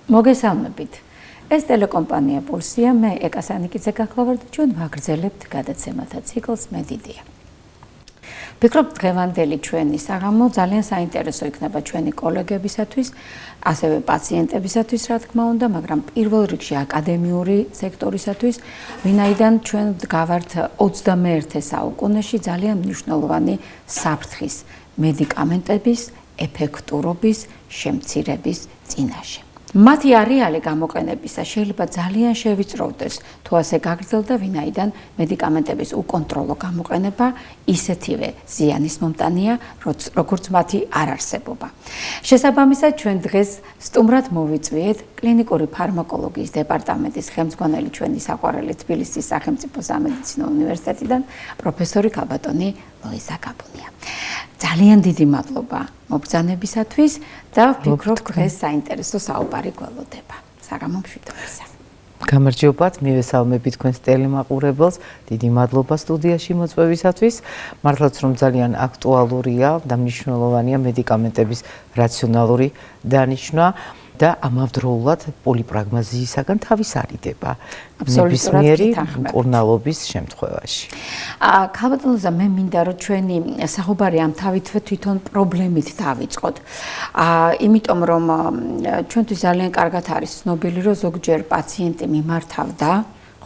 მოგესალმებით. ეს ტელეკომპანია პულსია, მე ეკა სანიკიძე გახლავართ, ჩვენ ვაგრძელებთ გადაცემათა ციკლს მედიდია. ვფიქრობ, დღევანდელი ჩვენი საღამო ძალიან საინტერესო იქნება ჩვენი კოლეგებისათვის, ასევე პაციენტებისათვის, რა თქმა უნდა, მაგრამ პირველ რიგში აკადემიური სექტორისათვის, ვინაიდან ჩვენ ვდგავართ 21 საუკუნეში ძალიან მნიშვნელოვანი საფრთხის მედიკამენტების ეფექტურობის შემცირების წინაშე. მათი არეალი გამოყენებისა შეიძლება ძალიან შევიწროვდეს, თუ ასე გაგრძელდა, ვინაიდან მედიკამენტების უკონტროლო გამოყენება ისეთივე ზიანის მომტანია, როგორც მათი არარსებობა. შესაბამისად, ჩვენ დღეს სტუმრად მოვიწვიეთ კლინიკური ფარმაკოლოგიის დეპარტამენტის ხელმძღვანელი ჩვენი საყვარელი თბილისის სახელმწიფო სამედიცინო უნივერსიტეტიდან პროფესორი ქალბატონი ლუიზა გაბუნია. ძალიან დიდი მადლობა მობრძანებისათვის და ვფიქრობ, დღეს საინტერესო საუბარი გველოდება. საღამო მშვიდობისა. გამარჯობათ, მივესალმებით თქვენს ტელემაყურებელს. დიდი მადლობა სტუდიაში მოწვევისათვის. მართლაც რომ ძალიან აქტუალურია და მნიშვნელოვანია მედიკამენტების რაციონალური დანიშვნა და ამავდროულად პოლიპრაგმაზიისაგან თავის არიდება ნებისმიერი მკურნალობის შემთხვევაში. ქალბატონ ლუიზა, მე მინდა რომ ჩვენი საუბარი ამ თავითვე თვითონ პრობლემით დავიწყოთ. იმიტომ რომ ჩვენთვის ძალიან კარგად არის ცნობილი, რომ ზოგჯერ პაციენტი მიმართავდა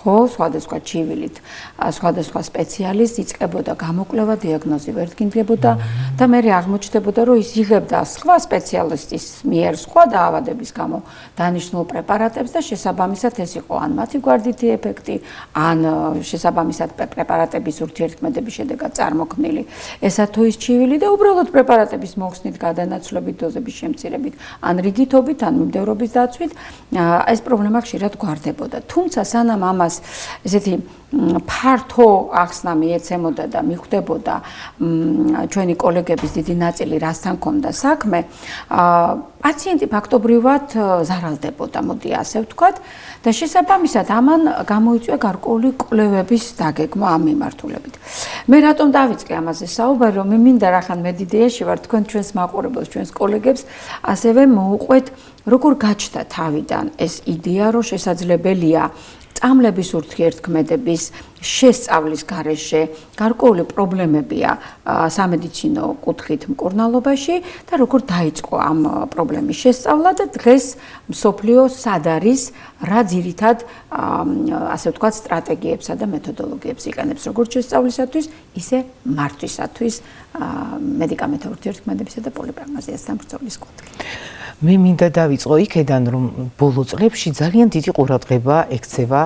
ხო, სხვადასხვა ჩივილით, სხვადასხვა სპეციალისტს იწყებოდა გამოკვლევა, დიაგნოზი ვერ დგინდებოდა და მე აღმოჩნდებოდა, რომ ის იღებდა სხვა სპეციალისტის მიერ სხვა დაავადების გამო დანიშნულ პრეპარატებს და შესაბამისად ეს იყო ან მათი გვერდითი ეფექტი, ან შესაბამისად პრეპარატების ურთიერთქმედების შედეგად წარმოქმნილი ესა თუ ის ჩივილი და უბრალოდ პრეპარატების მოხსნით, გადანაცვლებით, დოზების შემცირებით, ან რიგითობით, ან მიმდევრობის დაცვით ეს პრობლემა ხშირად გვარდებოდა. თუმცა სანამ ამას ესეთი ფართო ახსნა მიეცემოდა და მიხვდებოდა ჩვენი კოლეგების დიდი ნაწილი რასთან ჰქონდა საქმე, პაციენტი ფაქტობრივად ზარალდებოდა, მოდი ასე ვთქვათ, და შესაბამისად ამან გამოიწვია გარკვეული კვლევების დაგეგმა ამ მიმართულებით. მე რატომ დავიწყე ამაზე საუბარი, რომ მინდა რახან მედიდიაში ვარ, თქვენ ჩვენს მაყურებელს, ჩვენს კოლეგებს ასევე მოუყვეთ, როგორ გაჩნდა თავიდან ეს იდეა, რომ შესაძლებელია წამლების ურთიერთქმედების შესწავლის გარეშე გარკვეული პრობლემებია სამედიცინო კუთხით მკურნალობაში და როგორ დაიწყო ამ პრობლემის შესწავლა და დღეს მსოფლიო სად არის, რა ძირითად ასე ვთქვათ სტრატეგიებსა და მეთოდოლოგიებს იყენებს როგორც შესწავლისათვის, ისე მართვისათვის მედიკამენტთა ურთიერთქმედებისა და პოლიპრაგმაზიასთან ბრძოლის კუთხით. მე მინდა დავიწყო იქედან, რომ ბოლო წლებში ძალიან დიდი ყურადღება ექცევა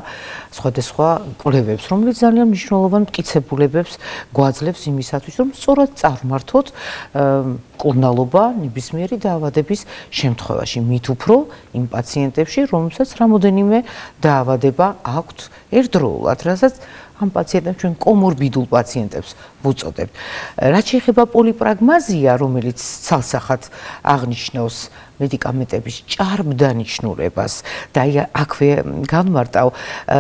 სხვადასხვა კვლევებს, რომელიც ძალიან მნიშვნელოვან მტკიცებულებებს გვაძლევს იმისათვის, რომ სწორად წარმართოთ მკურნალობა ნებისმიერი დაავადების შემთხვევაში, მით უფრო იმ პაციენტებში, რომელსაც რამოდენიმე დაავადება აქვთ ერთდროულად, რასაც ამ პაციენტებს ჩვენ კომორბიდულ პაციენტებს ვუწოდებთ. რაც შეეხება პოლიპრაგმაზია, რომელიც ცალსახად აღნიშნავს მედიკამენტების ჭარბდანიშნულებას და აქვე განმარტავ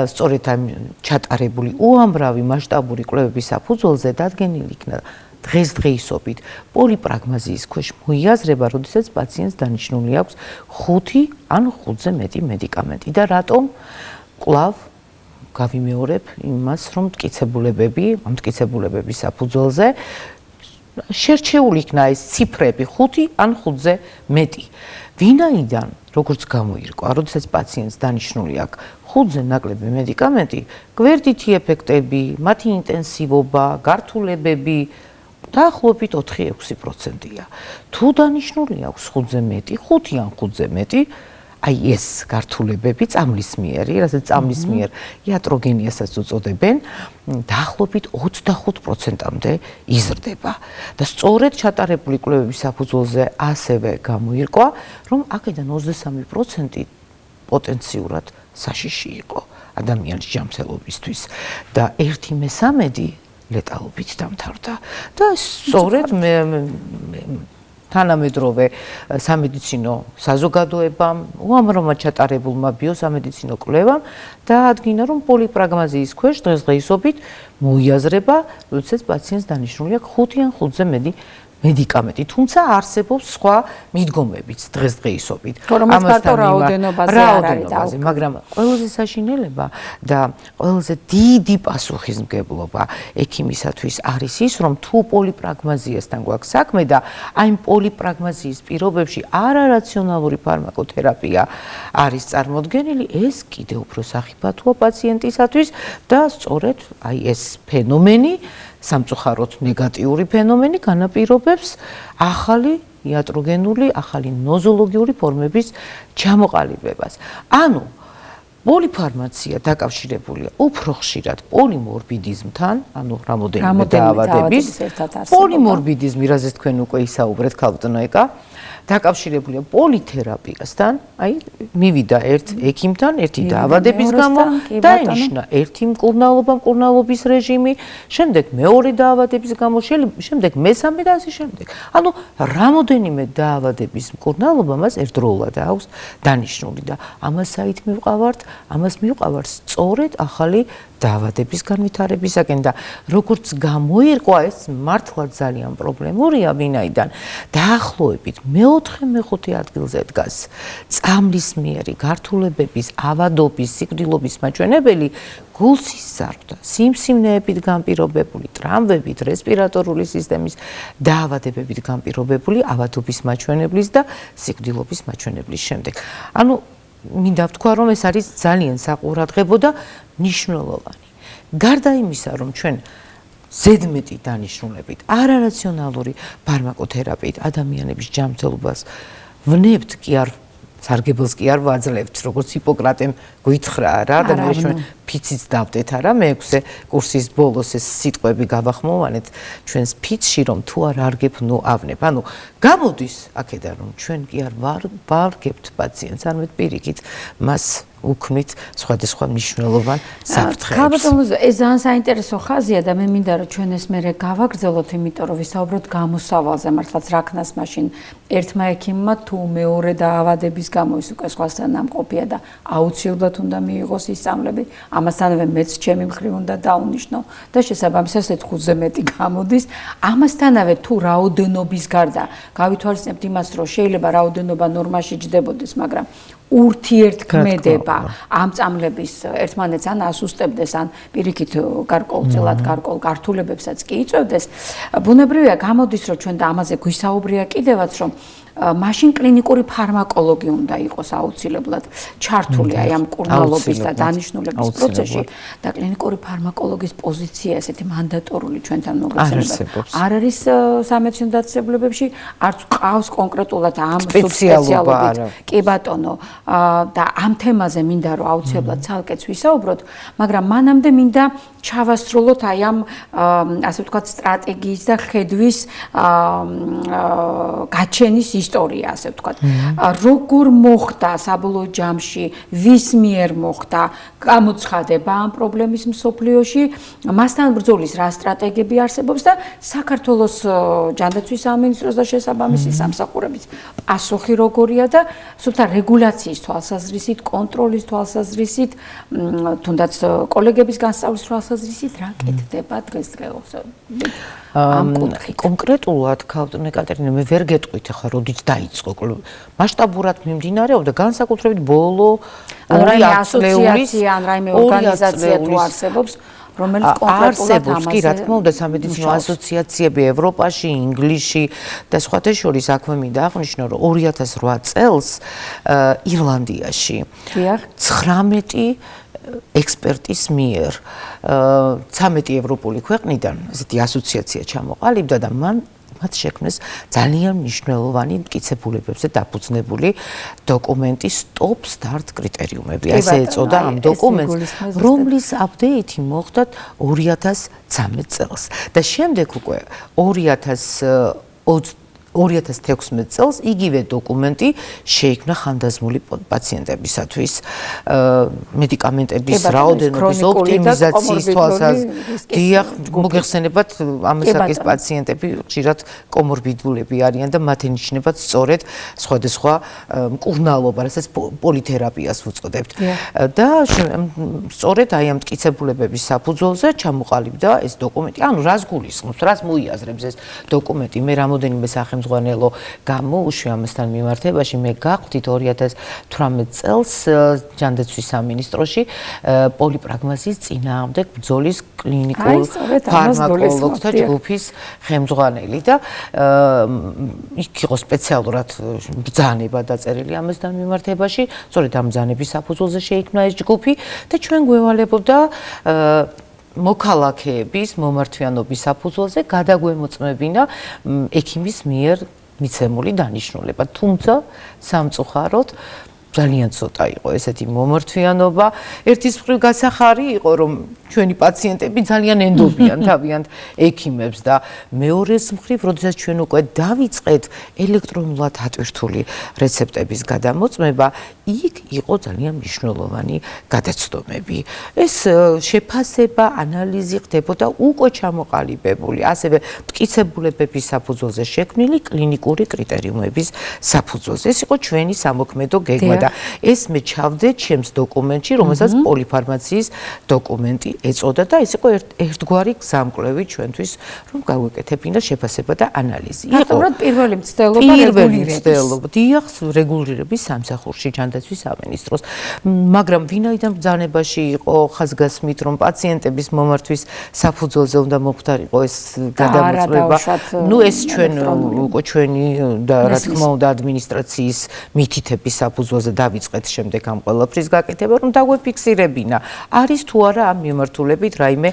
სწორედ ამ ჩატარებული უამრავი მასშტაბური კვლევების საფუძველზე დადგენილი იქნა დღესდღეობით პოლიპრაგმაზიის ქვეშ მოიაზრება, როდესაც პაციენტს დანიშნული აქვს 5 ან 5-ზე მეტი მედიკამენტი და რატომ კვლავ გავიმეორებ იმას, რომ ამ მტკიცებულებების საფუძველზე შერჩეული იქნა ეს ციფრები 5 ან 5-ზე მეტი. ვინაიდან, როგორც გამოირკვა, როდესაც პაციენტს დანიშნული აქვს 5-ზე ნაკლები მედიკამენტი, გვერდითი ეფექტები, მათი ინტენსივობა, გართულებები დაახლოებით 4-6%-ია. თუ დანიშნული აქვს 5-ზე მეტი, 5 ან 5-ზე მეტი, აი ეს გართულებები წამლის მიერი, რასაც წამლის მიერ იატროგენიასაც უწოდებენ, დაახლოებით 25%-მდე იზრდება. და სწორედ ჩატარებული კვლევების საფუძველზე ასევე გამოირკვა, რომ აქედან 23% პოტენციურად საშიში იყო ადამიანის ჯანმრთელობისთვის და 1/13 ლეტალობით დამთავრდა. და სწორედ თანამედროვე სამედიცინო საზოგადოებამ, უამრავმა ჩატარებულმა ბიოსამედიცინო კვლევამ დაადგინა, რომ პოლიპრაგმაზიის ქვეშ დღესდღეობით მოიაზრება, როდესაც პაციენტს დანიშნული აქვს 5 ან 5-ზე მეტი მედიკამენტი, თუმცა არსებობს სხვა მიდგომებიც დღესდღეობით. რაოდენობაზე, მაგრამ ყველაზე საშინელება და ყველაზე დიდი პასუხისმგებლობა ექიმისათვის არის ის, რომ თუ პოლიპრაგმაზიასთან გვაქვს საქმე და აი პოლიპრაგმაზიის პირობებში არარაციონალური ფარმაკოთერაპია არის წარმოდგენილი, ეს კიდევ უფრო სახიფათოა პაციენტისათვის და სწორედ აი ეს ფენომენი სამწუხაროდ ნეგატიური ფენომენი განაპირობებს ახალი იატროგენული, ახალი ნოზოლოგიური ფორმების ჩამოყალიბებას. ანუ პოლიფარმაცია დაკავშირებულია უფრო ხშირად პოლიმორბიდიზმთან, ანუ რამოდენიმე დაავადების პოლიმორბიდიზმი, რაზეც თქვენ უკვე ისაუბრეთ, ქალბატონო ეკა, დაკავშირებულია პოლითერაპიასთან, აი მივიდა ერთ ექიმთან, ერთი დაავადების გამო, დაინიშნა ერთი მკურნალობის რეჟიმი, შემდეგ მეორე დაავადების გამო, შემდეგ მესამე და ასე შემდეგ. ანუ რამოდენიმე დაავადების მკურნალობა მას ერთდროულად აქვს დანიშნული და ამას საით მივყავართ, ამას მივყავართ სწორედ ახალი დაავადების განვითარებისაკენ და როგორც გამოირკვა ეს მართლა ძალიან პრობლემურია, ვინაიდან დაახლოებით მე-4-მე-5 ადგილზე დგას წამლისმიერი გართულებების, ავადობის, სიკვდილობის მაჩვენებელი გულსის ზარდა, სიმსივნეებით განპირობებული, ტრამვებით, რესპირატორული სისტემის დაავადებებით განპირობებული ავადობის მაჩვენებლის და სიკვდილობის მაჩვენებლის შემდეგ. ანუ მინდა ვთქვა, რომ ეს არის ძალიან საყურადღებო და მნიშვნელოვანი. გარდა იმისა, რომ ჩვენ ზედმეტი დანიშნულებით არარაციონალური ფარმაკოთერაპიით ადამიანების ჯანმრთელობას ვნებთ კი არ სარგებელს კი არ ვაძლევთ, როგორც ჰიპოკრატემ გვითხრა რა და მე ჩვენ ფიციც დავდეთ არა მე-6 კურსის ბოლოს ეს სიტყვები გავახმოვანეთ ჩვენს ფიცში რომ თუ არ არგებ ნუ ავნებ. ანუ გამოდის აქედან რომ ჩვენ კი არ ვარგებთ პაციენტს, არამედ პირიქით მას უქმნით სხვადასხვა მნიშვნელოვან საფრთხეებს. ქალბატონო, ეს ძალიან საინტერესო ხაზია და მე მინდა რომ ჩვენ ეს მერე გავაგრძელოთ, იმიტომ რომ ვისაუბროთ გამოსავალზე, მართლაც რაქნას მაშინ ერთმა ექიმმა თუ მეორე დაავადების გამო ის უკვე სხვასთან ამყოფია და აუცილებლად უნდა მიიღოს ისწავლები, ამასთანავე მეც ჩემი მხრივ უნდა დაუნიშნო და შესაბამისად 5-ზე მეტი გამოდის. ამასთანავე თუ რაოდენობის გარდა გავითვალისწინებთ იმას, რომ შეიძლება რაოდენობა ნორმაში ჯდებოდეს, მაგრამ ურთიერთქმედება ამ წამლების ერთმანეთს ან ასუსტებდეს, ან პირიქით გარკვეულწილად გართულებებსაც კი იწვევდეს. ბუნებრივია გამოდის, რომ ჩვენ და ამაზე გვისაუბრია კიდევაც, რომ მაშინ კლინიკური ფარმაკოლოგი უნდა იყოს აუცილებლად ჩართული აი ამ მკურნალობის და დანიშნულების პროცესში და კლინიკური ფარმაკოლოგის პოზიცია ესეთი მანდატორული ჩვენთან მოგეცემება. არ არის სამედიცინო დაწესებულებებში, არც ყავს კონკრეტულად ამ სპეციალობით. კი ბატონო, და ამ თემაზე მინდა რომ აუცილებლად ცალკეც ვისაუბროთ, მაგრამ მანამდე მინდა ჩავასრულოთ აი ამ ასე ვთქვათ სტრატეგიის და ხედვის გაჩენის ისტორია, ასე ვთქვათ. როგორ მოხდა საბოლოო ჯამში, ვის მიერ მოხდა გამოცხადება ამ პრობლემის მსოფლიოში, მასთან ბრძოლის რა სტრატეგიები არსებობს და საქართველოს ჯანდაცვის სამინისტროს და შესაბამისი სამსახურების პასუხი როგორია და სულთან რეგულაციის თვალსაზრისით, კონტროლის თვალსაზრისით, თუნდაც კოლეგების განსწავლის თვალსაზრისით რა კეთდება დღესდღეობით. კონკრეტულად ქალბატონო ეკატერინა მე ვერ გეტყვით ახლა როდით დაიწყო მასშტაბურად მიმდინარეობდა განსაკუთრებით ბოლო 2 ასოციაცია ან რაიმე ორგანიზაცია თუ არსებობს რომელიც კონკრეტულად ამაზე კი რა თქმა უნდა სამედიცინო ასოციაციები ევროპაში, ინგლისში და სხვათა შორის აქვე მინდა აღნიშნო რომ 2008 წელს ირლანდიაში 19 ექსპერტის მიერ 13 ევროპული ქვეყნიდან ესეთი ასოციაცია ჩამოყალიბდა და მათ შექმნეს ძალიან მნიშვნელოვანი მტკიცებულებებზე დაფუძნებული დოკუმენტი Stop Start კრიტერიუმები. ასე ეწოდა ამ დოკუმენტს, რომლის აპდეიტი მოხდა 2013 წელს და შემდეგ უკვე 2020 2016 წელს იგივე დოკუმენტი შეიქმნა ხანდაზმული პაციენტებისათვის მედიკამენტების რაოდენობის ოპტიმიზაციის თვალსაზრისით. დიახ, მოგეხსენებათ ამასაკის პაციენტები ხშირად კომორბიდულები არიან და მათ ენიშნებათ სწორედ სხვადასხვა მკურნალობა, რასაც პოლითერაპიას ვუწოდებთ. და სწორედ აი ამ მტკიცებულებების საფუძველზე ჩამოყალიბდა ეს დოკუმენტი. ანუ რას გულისხმობს, რას მოიაზრებს ეს დოკუმენტი? მე რამოდენიმე სახელმძღვანელო გამოუშვი ამასთან მიმართებაში. მე გავხდით 2018 წელს ჯანდაცვის სამინისტროში პოლიპრაგმაზიის წინააღმდეგ ბრძოლის კლინიკურ ფარმაკოლოგთა ჯგუფის ხელმძღვანელი და იქ იყო სპეციალურად ბრძანება დაწერილი ამასთან მიმართებაში. სწორედ ამ ბრძანების საფუძველზე შეიქმნა ეს ჯგუფი და ჩვენ გვევალებოდა მოქალაქეების მომართვიანობის საფუძველზე გადაგვემოწმებინა ექიმის მიერ მიცემული დანიშნულება. თუმცა სამწუხაროდ ძალიან ცოტა იყო ესეთი მომართვიანობა. ერთის მხრივ გასახარი იყო, რომ ჩვენი პაციენტები ძალიან ენდობიან თავიანთ ექიმებს და მეორეს მხრივ, როდესაც ჩვენ უკვე დავიწყეთ ელექტრონულად ატვირთული რეცეპტების გადამოწმება, იქ იყო ძალიან მნიშვნელოვანი გადაცდომები. ეს შეფასება, ანალიზი ხდებოდა უკვე ჩამოყალიბებული, ასევე მტკიცებულებების საფუძველზე შექმნილი კლინიკური კრიტერიუმების საფუძველზე. ეს იყო ჩვენი სამოქმედო გეგმა და ეს მე ჩავდე ჩემს დოკუმენტში, რომელსაც პოლიფარმაციის დოკუმენტი ეწოდა და ეს იყო ერთგვარი გზამკვლევი ჩვენთვის, რომ გავუკეთებინა შეფასება და ანალიზი. ფაქტობრივად პირველი მცდელობა რეგულირების. დიახ, რეგულირების სამსახურში ჯანდაცვის სამინისტროს. მაგრამ ვინაიდან ბრძანებაში იყო ხაზგასმით, რომ პაციენტების მომართვის საფუძველზე უნდა მოხდარიყო ეს გადამოწმება. ნუ ეს ჩვენ უკვე ჩვენი და რა თქმა უნდა ადმინისტრაციის მითითების საფუძველზე დავიწყეთ შემდეგ ამ ყველაფრის გაკეთება, რომ დაგვეფიქსირებინა. არის თუ არა ამ მიმართულებით რაიმე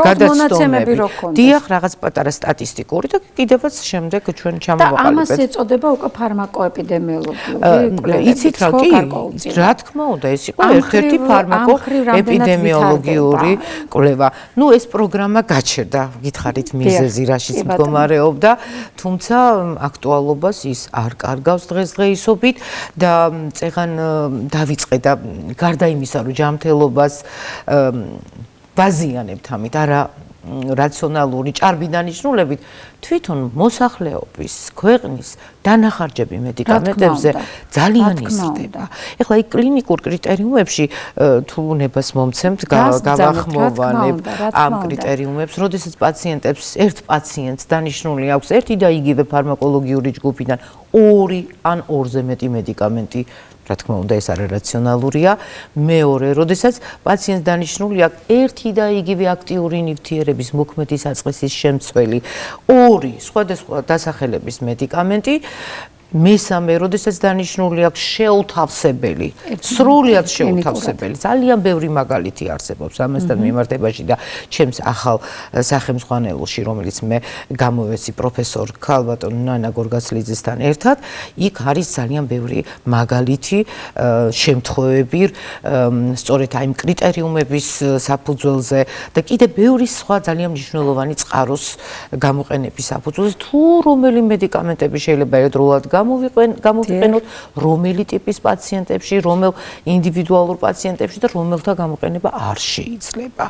გადაცდომები. დიახ, რაღაც პატარა სტატისტიკური და კიდევაც შემდეგ ჩვენ ჩამოვაყალიბეთ. და ამას ეწოდება უკვე ფარმაკოეპიდემიოლოგიური კვლევა. იცით რა კი? რა თქმა უნდა, ეს იყო ერთ-ერთი ფარმაკოეპიდემიოლოგიური კვლევა. ნუ ეს პროგრამა გაჩერდა, გითხარით მიზეზი რაშიც მდგომარეობდა, თუმცა აქტუალობას ის არ კარგავს დღესდღეობით და წეგან დავიწყე და გარდა იმისა, რომ ჯანმრთელობას ვაზიანებთ ამით, არა რაციონალური ჭარბი დანიშნულებით, თვითონ მოსახლეობის, ქვეყნის დანახარჯები მედიკამენტებზე ძალიან იზრდება. ეხლა იქ კლინიკურ კრიტერიუმებში თუ ნებას მომცემთ, გავახმოვანებ ამ კრიტერიუმებს, როდესაც პაციენტებს, ერთ პაციენტს დანიშნული აქვს ერთი და იგივე ფარმაკოლოგიური ჯგუფიდან 2 ან 2-ზე მეტი მედიკამენტი, რა თქმა უნდა, ეს არარაციონალურია. მეორე, როდესაც პაციენტს დანიშნული აქვს ერთი და იგივე აქტიური ნივთიერების მოქმედი საწყისის შემცველი 2 სხვადასხვა დასახელების მედიკამენტი. მესამე, როდესაც დანიშნული აქვს შეუთავსებელი, სრულად შეუთავსებელი. ძალიან ბევრი მაგალითი არსებობს ამასთან მიმართებაში და ჩემს ახალ სახელმძღვანელოში, რომელიც მე გამოვეცი პროფესორ ქალბატონ ნანა გორგასლიძესთან ერთად, იქ არის ძალიან ბევრი მაგალითი, შემთხვევები, სწორედ აი ამ კრიტერიუმების საფუძველზე და კიდე ბევრი სხვა ძალიან მნიშვნელოვანი წყაროს გამოყენების საფუძველზე, თუ რომელი მედიკამენტები შეიძლება ერთდროულად გამოვიყენოთ, რომელი ტიპის პაციენტებში, რომელ ინდივიდუალურ პაციენტებში და რომელთა გამოყენება არ შეიძლება.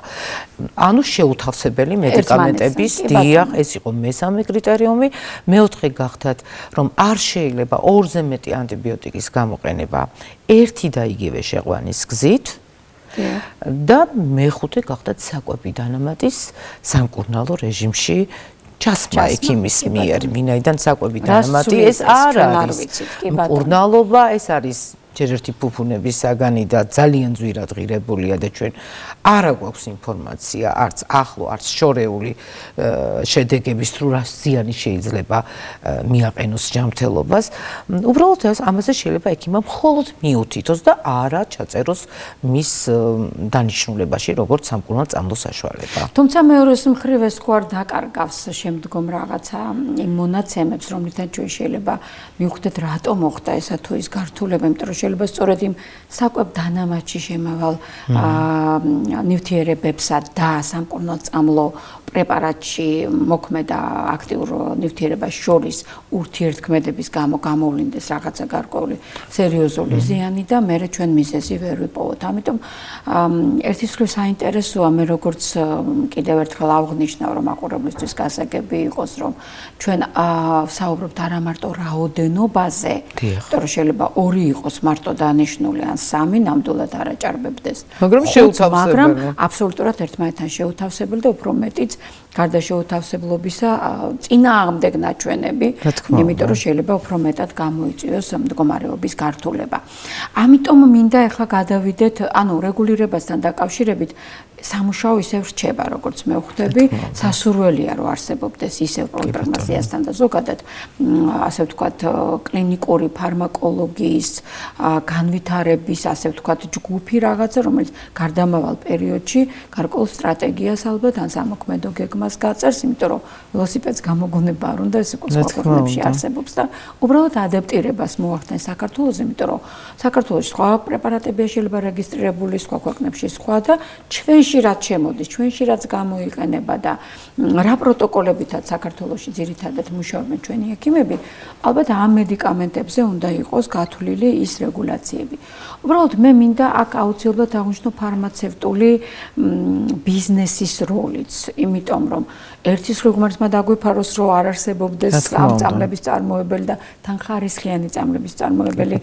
ანუ შეუთავსებელი მედიკამენტების, დიახ, ეს იყო მესამე კრიტერიუმი. მეოთხე გახდათ, რომ არ შეიძლება 2-ზე მეტი ანტიბიოტიკის გამოყენება ერთი და იგივე შეყვანის გზით. და მეხუთე გახდათ საკვები დანამატის სამკურნალო რეჟიმში ჩასმა ექიმის მიერ, ვინაიდან საკვები დანამატი ეს არ არის მკურნალობა, ეს არის ჯერ ერთი ფუფუნების საგანი და ძალიან ძვირად ღირებულია და ჩვენ არა გვაქვს ინფორმაცია, არც ახლო, არც შორეული შედეგების თუ რა ზიანი შეიძლება მიაყენოს ჯანმრთელობას. უბრალოდ ამაზე შეიძლება ექიმმა მხოლოდ მიუთითოს და არა ჩაწეროს მის დანიშნულებაში როგორც სამკურნალო წამლოს საშუალება. თუმცა მეორეს მხრივ ეს ხო არ დაკარგავს შემდგომ რაღაცა იმ მონაცემებს, რომლითაც ჩვენ შეიძლება მივხვდეთ რატომ მოხდა ესა თუ ის გართულება, იმიტომ რომ შეიძლება სწორედ იმ საკვებ დანამატში შემავალ ნივთიერებებსა და სამკურნალწამლო პრეპარატში მოქმედა აქტიურ ნივთიერებას შორის ურთიერთქმედების გამო გამოვლინდეს რაღაცა გარკვეული სერიოზული ზიანი და მე ჩვენ მიზეზი ვერ ვიპოვოთ. ამიტომ ერთის მხრივ საინტერესოა მე როგორც კიდევ ერთხელ აღვნიშნავ რომ მაყურებლისთვის გასაგები იყოს რომ ჩვენ საუბრობთ არა მარტო რაოდენობაზე, იმიტომ რომ შეიძლება 2 იყოს მარტო დანიშნული ან 3 ნამდვილად არ აჭარბებდეს. მაგრამ შეუთავსებელი. მაგრამ აბსოლუტურად ერთმანეთთან შეუთავსებელი და უფრო მეტიც გარდა შეუთავსებლობისა წინააღმდეგ ნაჩვენები, იმიტომ რომ შეიძლება უფრო მეტად გამოიწვიოს მდგომარეობის გართულება. ამიტომ მინდა ახლა გადავიდეთ, ანუ რეგულირებასთან დაკავშირებით სამუშაო ისევ რჩება, როგორც მე ვხვდები, სასურველია რომ არსებობდეს ისევ პოლიპრაგმაზიასთან და ზოგადად ასე ვთქვათ კლინიკური ფარმაკოლოგიის განვითარების ასე ვთქვათ ჯგუფი რაღაცა, რომელიც გარდამავალ პერიოდში გარკვეულ სტრატეგიას ალბათ ან სამოქმედო გეგმას გაწერს, იმიტომ რომ ველოსიპედს გამოგონება არ უნდა ეს უკვე სხვა ქვეყნებში არსებობს და უბრალოდ ადაპტირებას მოახდენ საქართველოს, იმიტომ რომ საქართველოში სხვა პრეპარატებია შეიძლება რეგისტრირებული, სხვა ქვეყნებში სხვა და ჩვენში რაც შემოდის, ჩვენში რაც გამოიყენება და რა პროტოკოლებითაც საქართველოში ძირითადად მუშაობენ ჩვენი ექიმები, ალბათ ამ მედიკამენტებზე უნდა იყოს გათვლილი ის რეგულაციები. უბრალოდ მე მინდა აქ აუცილებლად აღვნიშნო ფარმაცევტული ბიზნესის როლიც, იმიტომ რომ ერთის ღმერთმა დაგვიფაროს რომ არ არსებობდეს ამ წამლების წარმოებელი და თან ხარისხიანი წამლების წარმოებელი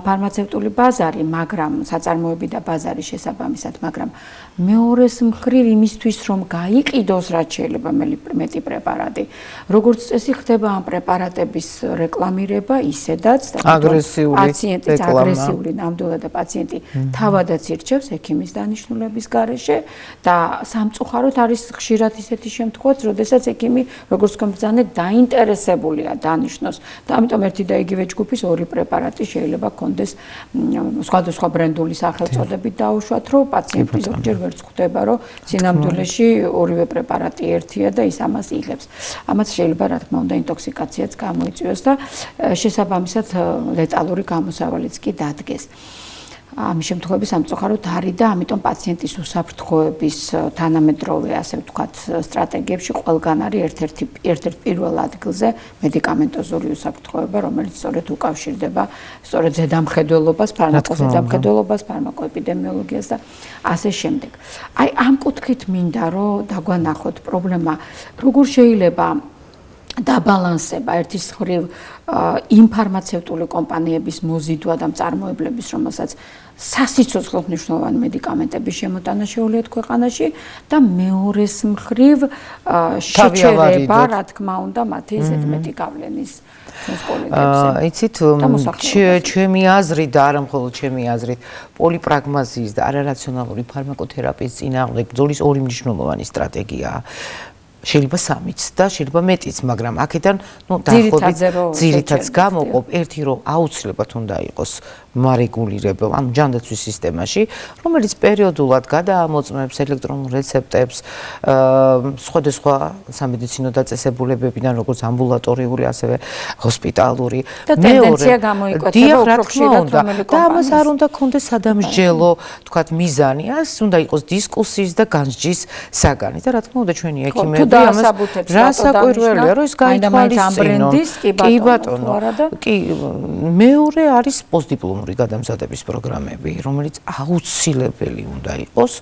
ფარმაცევტული ბაზარი, მაგრამ საწარმოები და ბაზარი შესაბამისად, მაგრამ მეორეს მხრივ იმისთვის რომ გაიყიდოს რაც შეიძლება მეტი პრეპარატი, როგორც წესი ხდება ამ პრეპარატების რეკლამირება ისედაც და პაციენტის აგრესიული ნამდვილად და პაციენტი თავადაც ირჩევს ექიმის დანიშნულების გარეშე და სამწუხაროდ არის ხშირად ისეთი შემთხვევაც, როდესაც ექიმი როგორც კომბრძანე დაინტერესებულია დანიშნოს და ამიტომ ერთი და იგივე ჯგუფის 2 პრეპარატი შეიძლება ჰქონდეს სხვადასხვა ბრენდული სახელწოდებით დაუშვათ, რომ პაციენტი ზოგჯერ ვერც ხვდება, რომ სინამდვილეში 2 პრეპარატი ერთია და ის ამას იღებს. ამას შეიძლება რა თქმა უნდა ინტოქსიკაციაც გამოიწვიოს და შესაბამისად ლეტალური გამოსავალიც კი დადგეს. ამის შემთხვევები სამწუხაროდ არის და ამიტომ პაციენტის უსაფრთხოების თანამედროვე ასე ვთქვათ სტრატეგიებში ყველგან არის ერთ-ერთ პირველ ადგილზე მედიკამენტოზური უსაფრთხოება, რომელიც სწორედ უკავშირდება სწორედ ზედამხედველობას, ფარმაკოზედამხედველობას, ფარმაკოეპიდემიოლოგიას და ასე შემდეგ. აი ამ კუთხით მინდა რომ დაგვანახოთ პრობლემა როგორ შეიძლება დაბალანსება ერთის მხრივ იმ ფარმაცევტული კომპანიების მოზიდვა და მწარმოებლების, რომელსაც სასიცოცხლოდ მნიშვნელოვანი მედიკამენტების შემოტანა შეუძლიათ ქვეყანაში და მეორეს მხრივ შეჩერება, რა თქმა უნდა, მათი ზედმეტი გავლენის იცით, ჩემი აზრით და არა მხოლოდ ჩემი აზრით, პოლიპრაგმაზიის და არარაციონალური ფარმაკოთერაპიის წინააღმდეგ ბრძოლის 2 მნიშვნელოვანი სტრატეგიაა. შეიძლება 3-იც და შეიძლება მეტიც, მაგრამ აქედან დაახლოებით ძირითადს გამოვყოფ ერთი რომ აუცილებლად უნდა იყოს მარეგულირებელ, ანუ ჯანდაცვის სისტემაში, რომელიც პერიოდულად გადაამოწმებს ელექტრონულ რეცეპტებს სხვადასხვა სამედიცინო დაწესებულებებიდან, როგორც ამბულატორიული, ასევე ჰოსპიტალური. და ტენდენცია გამოიკვეთება უფრო ხშირად, და ამას არ უნდა ქონდეს სადამსჯელო, თქვათ, მიზანი, ეს უნდა იყოს დისკუსიის და განსჯის საგანი და რა თქმა უნდა ჩვენი ექიმები რასაკვირველია, რომ ის გაითვალისწინონ. კი ბატონო, კი მეორე არის პოსტდიპლომური გადამზადების პროგრამები, რომელიც აუცილებელი უნდა იყოს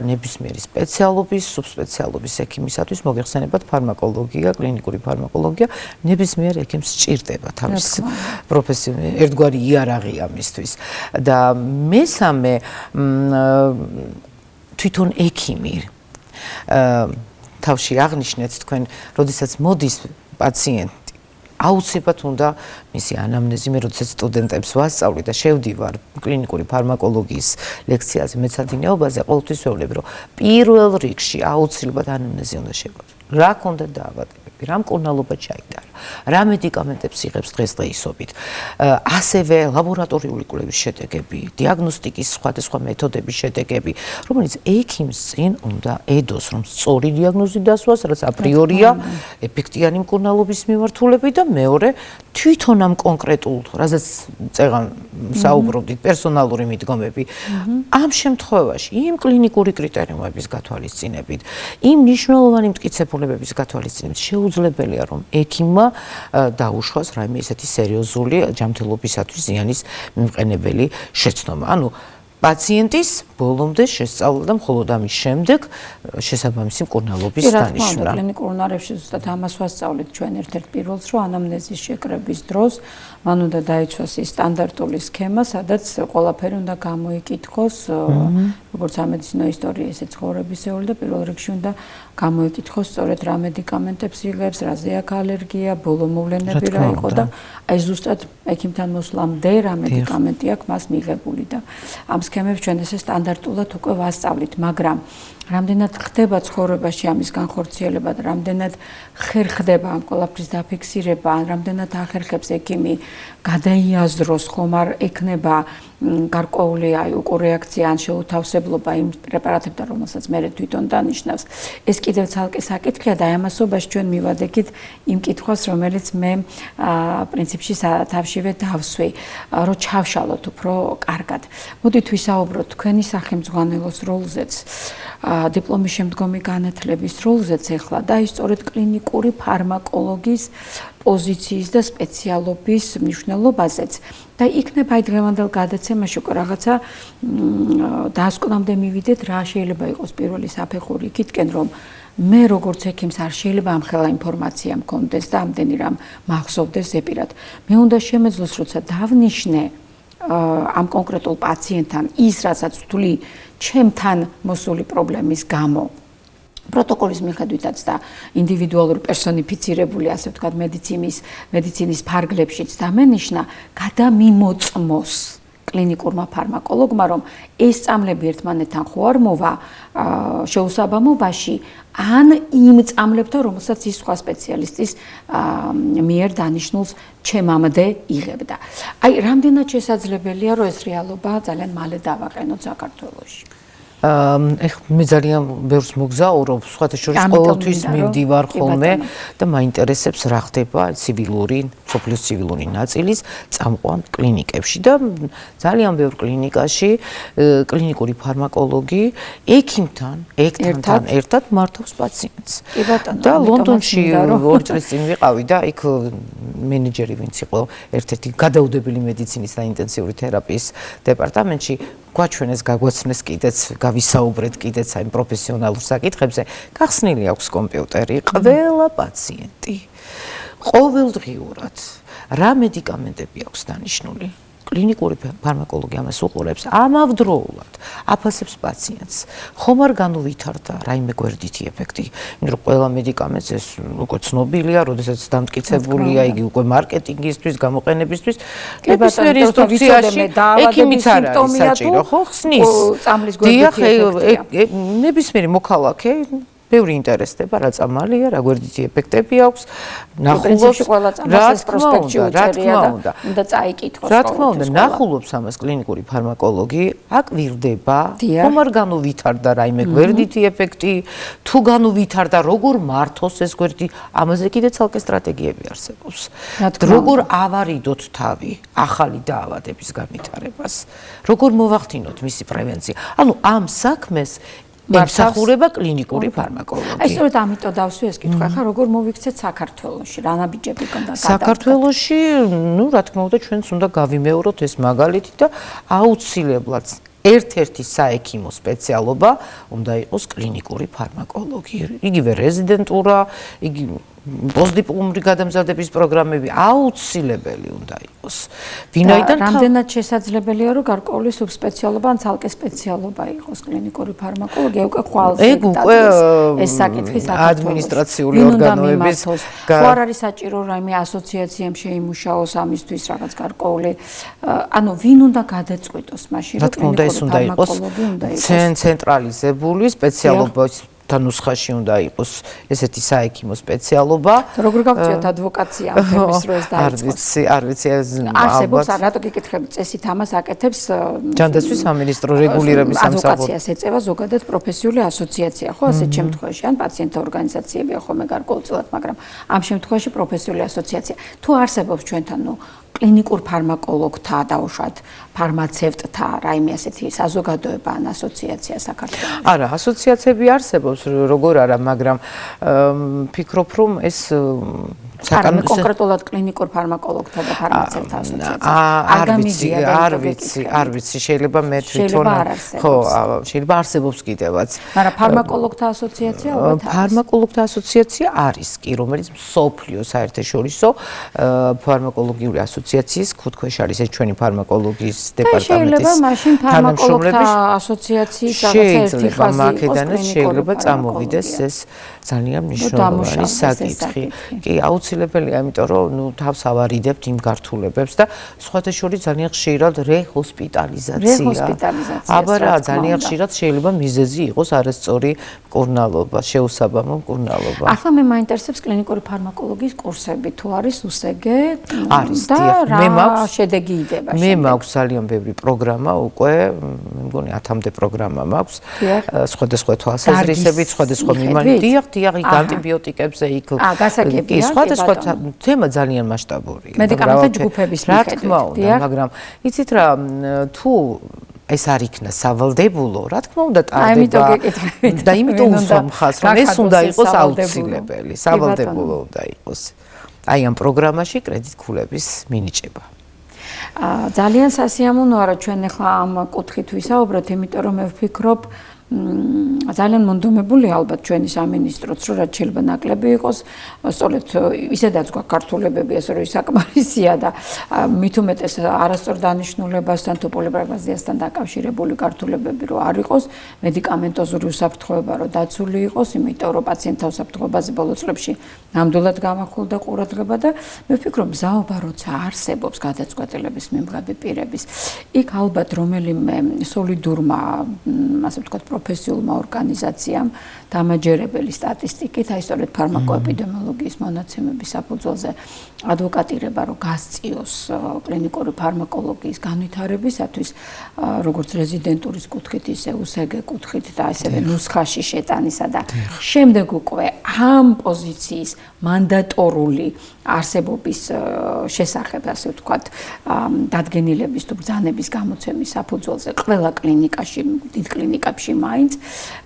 ნებისმიერი სპეციალობის, სუბსპეციალობის ექიმისათვის, მოგეხსენებათ ფარმაკოლოგია, კლინიკური ფარმაკოლოგია, ნებისმიერ ექიმს სჭირდება თავის პროფესიული ერთგვარი იარაღი ამისთვის. და მესამე თვითონ ექიმი თავში აღნიშნეთ თქვენ, როდესაც მოდის პაციენტი, აუცილებლად უნდა მისი ანამნეზი, მე როდესაც სტუდენტებს ვასწავლი და შევდივარ კლინიკური ფარმაკოლოგიის ლექციაზე მეცადინეობაზე, ყოველთვის ვეუბნები, რომ პირველ რიგში აუცილებლად ანამნეზი უნდა შევაწყო. რა ქონდა დაავადებები, რა მკურნალობა ჩაიტარა, რა მედიკამენტებს იღებს დღესდღეობით. ასევე ლაბორატორიული კვლევის შედეგები, დიაგნოსტიკის სხვადასხვა მეთოდების შედეგები, რომელიც ექიმს წინ უნდა ედოს, რომ სწორი დიაგნოზი დასვას, რაც აპრიორია ეფექტიანი მკურნალობის მიმართულებით და მეორე თვითონ ამ კონკრეტულ, რასაც წეგან საუბრობდით, პერსონალური მიდგომები, ამ შემთხვევაში იმ კლინიკური კრიტერიუმების გათვალისწინებით, იმ მნიშვნელოვანი მტკიცებულებების გათვალისწინებით შეუძლებელია, რომ ექიმმა დაუშვას რაიმე ესეთი სერიოზული ჯანმრთელობისათვის ზიანის მიმყენებელი შეცდომა. ანუ პაციენტის ბოლომდე შესწავლა და მხოლოდ ამის შემდეგ შესაბამისი მკურნალობის დანიშნა. კლინიკურ უნარებში ზუსტად ამას ვასწავლით ჩვენ ერთ-ერთ პირველს, რომ ანამნეზის შეკრების დროს მან უნდა დაიცვას ის სტანდარტული სქემა, სადაც ყველაფერი უნდა გამოიკითხოს, როგორც სამედიცინო ისტორია, ისე ცხოვრებისეული და პირველ რიგში უნდა გამოიკითხოს სწორედ რა მედიკამენტებს იღებს, რაზე აქვს ალერგია, ბოლო მოვლენები რა იყო და აი ზუსტად ექიმთან მოსვლამდე რა მედიკამენტი აქვს მას მიღებული და ამ სქემებს ჩვენ ესე სტანდარტულად უკვე ვასწავლით, მაგრამ რამდენად ხდება ცხოვრებაში ამის განხორციელება და რამდენად ხერ ხდება ამ ყველაფრის დაფიქსირება, ან რამდენად ახერხებს ექიმი გადაიაზროს, ხომ არ ექნება გარკვეული უკორეაქცია ან შეუთავსებლობა იმ პრეპარატებთან, რომელსაც მე თვითონ დანიშნავს. ეს კიდევ ცალკე საკითხია და ამასობაში ჩვენ მივადექით იმ კითხვას, რომელიც მე პრინციპში თავშივე დავსვი, რომ ჩავშალოთ უფრო კარგად. მოდით ვისაუბროთ თქვენი სახელმძღვანელოს როლზეც, დიპლომის შემდგომი განათლების როლზეც ახლა და ის სწორედ კლინიკური ფარმაკოლოგის პოზიციის და სპეციალობის მნიშვნელობაზეც. და იქნება აი დღევანდელ გადაცემაში უკვე რაღაცა დაასკვნამდე მივიდეთ, რა შეიძლება იყოს პირველი საფეხური იქითკენ, რომ მე როგორც ექიმს არ შეიძლება ამხელა ინფორმაცია მქონდეს და ამდენი რამ მახსოვდეს ზეპირად. მე უნდა შემეძლოს, როცა დავნიშნე ამ კონკრეტულ პაციენტთან ის, რასაც ვთვლი ჩემთან მოსული პრობლემის გამო. პროტოკოლის მიხედვითაც და ინდივიდუალური პერსონიფიცირებული, ასე ვთქვათ, მედიცინის ფარგლებშიც დამენიშნა, გადამიმოწმოს კლინიკურმა ფარმაკოლოგმა, რომ ეს წამლები ერთმანეთთან ხო არ მოვა შეუსაბამობაში, ან იმ წამლებთან, რომელსაც ის სხვა სპეციალისტის მიერ დანიშნულს ჩემამდე იღებდა. აი, რამდენად შესაძლებელია, რომ ეს რეალობა ძალიან მალე დავაყენოთ საქართველოში? მე ძალიან ბევრს მოგზაურობ, სხვათა შორის ყოველთვის მივდივარ ხოლმე და მაინტერესებს რა ხდება ცივილური, სოფლის ცივილური ნაწილის წამყვან კლინიკებში და ძალიან ბევრ კლინიკაში კლინიკური ფარმაკოლოგი ექიმთან ერთად მართავს პაციენტს. და ლონდონში 2 წლის წინ ვიყავი და იქ მენეჯერი ვინც იყო ერთ-ერთი გადაუდებელი მედიცინის და ინტენსიური თერაპიის დეპარტამენტში გვაჩვენეს, გაგვაცნეს კიდეც, გავისაუბრეთ კიდეც აი პროფესიონალურ საკითხებზე. გახსნილი აქვს კომპიუტერი, ყველა პაციენტი ყოველდღიურად რა მედიკამენტები აქვს დანიშნული. კლინიკური ფარმაკოლოგი ამას უყურებს ამავდროულად, აფასებს პაციენტს. ხომ არ განუვითარდა რაიმე გვერდითი ეფექტი, იმიტომ რომ ყველა მედიკამენტს ეს უკვე ცნობილია, როდესაც დამტკიცებულია, იგი უკვე მარკეტინგისთვის, გამოყენებისთვის, ნებისმიერ ინსტრუქციაში ექიმიც არ არის საჭირო, ხო ხსნის. დიახ, ნებისმიერი მოქალაქე ბევრი ინტერესდება, რა წამალია, რა გვერდითი ეფექტები აქვს, ნახულობს, რა თქმა უნდა, ნახულობს ამას კლინიკური ფარმაკოლოგი, აკვირდება, ხომ არ განუვითარდა რაიმე გვერდითი ეფექტი, თუ განუვითარდა, როგორ მართოს ეს გვერდი, ამაზე კიდე ცალკე სტრატეგიები არსებობს. როგორ ავარიდოთ თავი ახალი დაავადების განვითარებას, როგორ მოვახდინოთ მისი პრევენცია. ანუ ამ საქმეს ემსახურება კლინიკური ფარმაკოლოგი. აი სწორედ ამიტომ დავსვი ეს კითხვა, ხა როგორ მოვიქცეთ საქართველოში, რა ნაბიჯები კონდა გადავდგა. საქართველოში, ну, რა თქმა უნდა, ჩვენც უნდა გავიმეოროთ ეს მაგალითი და აუცილებლად ერთ-ერთი საექიმო სპეციალობა უნდა იყოს კლინიკური ფარმაკოლოგი. იგივე რეზიდენტურა, იგი პოსტდიპლომური გადამზადების პროგრამები აუცილებელი უნდა იყოს. ვინაიდან რამდენად შესაძლებელია, რომ გარკვეული სუბსპეციალობა ან ცალკე სპეციალობა იყოს კლინიკური ფარმაკოლოგია, უკვე ხვალზე ეს საკითხი საქართველოში ადმინისტრაციული ორგანოების ხო არ არის საჭირო რაიმე ասოციაციამ შეიმუშაოს ამისთვის რაღაც გარკვეული, ანუ ვინ უნდა გადაწყვიტოს მაშინ, რომ კლინიკური ფარმაკოლოგი უნდა იყოს ცენტრალიზებული სპეციალობის დოქტორთა ნუსხაში უნდა იყოს ესეთი საექიმო სპეციალობა. როგორ გავწიოთ ადვოკაცია ამ თემის რო ეს დაიწყოს? არ ვიცი, არსებობს, რატო გიკითხები, წესით ამას აკეთებს ჯანდაცვის სამინისტრო რეგულირების სამსახური. ადვოკაციას ეწევა ზოგადად პროფესიული ასოციაცია, ხო, ასეთ შემთხვევაში, ან პაციენტთა ორგანიზაციებია ხოლმე გარკვეულწილად, მაგრამ ამ შემთხვევაში პროფესიული ასოციაცია. თუ არსებობს ჩვენთან, კლინიკურ ფარმაკოლოგთა დაუშვათ ფარმაცევტთა რაიმე ასეთი საზოგადოება ან ასოციაცია საქართველოში? არა, ასოციაციები არსებობს, როგორ არა, მაგრამ ფიქრობ, რომ ეს კონკრეტულად კლინიკურ ფარმაკოლოგთა და ფარმაცევტთა ასოციაცია. არ ვიცი, შეიძლება მე თვითონ ხო, შეიძლება არსებობს კიდევაც. მაგრამ ფარმაკოლოგთა ასოციაცია ალბათ არის. ფარმაკოლოგთა ასოციაცია არის კი, რომელიც მსოფლიო საერთაშორისო ფარმაკოლოგიური ასოციაციის ქუთქვეშ არის ეს ჩვენი ფარმაკოლოგიის დეპარტამენტის. შეიძლება მაშინ ფარმაკოლოგთა ასოციაციის რაღაცა ერთი ხაზი მაკედონეთს შეიძლება წამოვიდეს ეს ძალიან მნიშვნელოვანი საკითხი. კი, აუცილებელია, იმიტომ რომ თავს ავარიდებთ იმ გართულებებს და სხვათა შორის ძალიან ხშირად რეჰოსპიტალიზაცია. აბა რა, ძალიან ხშირად შეიძლება მიზეზი იყოს არასწორი მკურნალობა, შეუსაბამო მკურნალობა. ახლა მე მაინტერესებს კლინიკური ფარმაკოლოგიის კურსები, თუ არის უსგ არის და რა შედეგი იდება. მე მაქვს ძალიან ბევრი პროგრამა უკვე, მე მგონი 10-მდე პროგრამა მაქვს. სხვადასხვა თვალსაზრისებით, სხვადასხვა მიმართულებით. დიახ, იქ ანტიბიოტიკებზე, იქ კი, სხვადასხვა თემა ძალიან მასშტაბურია. მედიკამენტთა ჯგუფების მიხედვით. რა თქმა უნდა, მაგრამ იცით რა, თუ ეს არ იქნა სავალდებულო, რა თქმა უნდა ტარდება და იმიტომ უსვამ ხაზს, რომ ეს უნდა იყოს აუცილებელი, სავალდებულო უნდა იყოს. აი ამ პროგრამაში კრედიტქულების მინიჭება. ძალიან სასიამოვნოა რა ჩვენ ახლა ამ კუთხით ვისაუბროთ, იმიტომ რომ მე ვფიქრობ ძალიან მონდომებული ალბათ ჩვენი სამინისტროც, რომ რაც შეიძლება ნაკლები იყოს, სწორედ ისედაც გვაქვს გართულებები, ასე რომ საკმარისია და მით უმეტეს არასწორ დანიშნულებასთან თუ პოლიპრაგმაზიასთან დაკავშირებული გართულებები რომ არ იყოს, მედიკამენტოზური უსაფრთხოება რომ დაცული იყოს, იმიტომ რომ პაციენტთა უსაფრთხოებაზე ბოლო წლებში ნამდვილად გამახვილდა ყურადღება და მე ვფიქრობ, მზაობა როცა არსებობს გადაწყვეტილების მიღების პირების, იქ ალბათ რომელიმე სოლიდურმა, ასე ვთქვათ, პროფესიულმა ორგანიზაციამ დამაჯერებელი სტატისტიკით, აი სწორედ ფარმაკოეპიდემიოლოგიის მონაცემების საფუძველზე ადვოკატირება რომ გასწიოს კლინიკური ფარმაკოლოგიის განვითარებისათვის, როგორც რეზიდენტურის კუთხით, ისე უსგ კუთხით და ასევე ნუსხაში შეტანისა და შემდეგ უკვე ამ პოზიციის მანდატორული არსებობის შესახებ, ასე ვთქვათ, დადგენილების თუ ბრძანების გამოცემის საფუძველზე ყველა კლინიკაში, დიდ კლინიკებში მაინც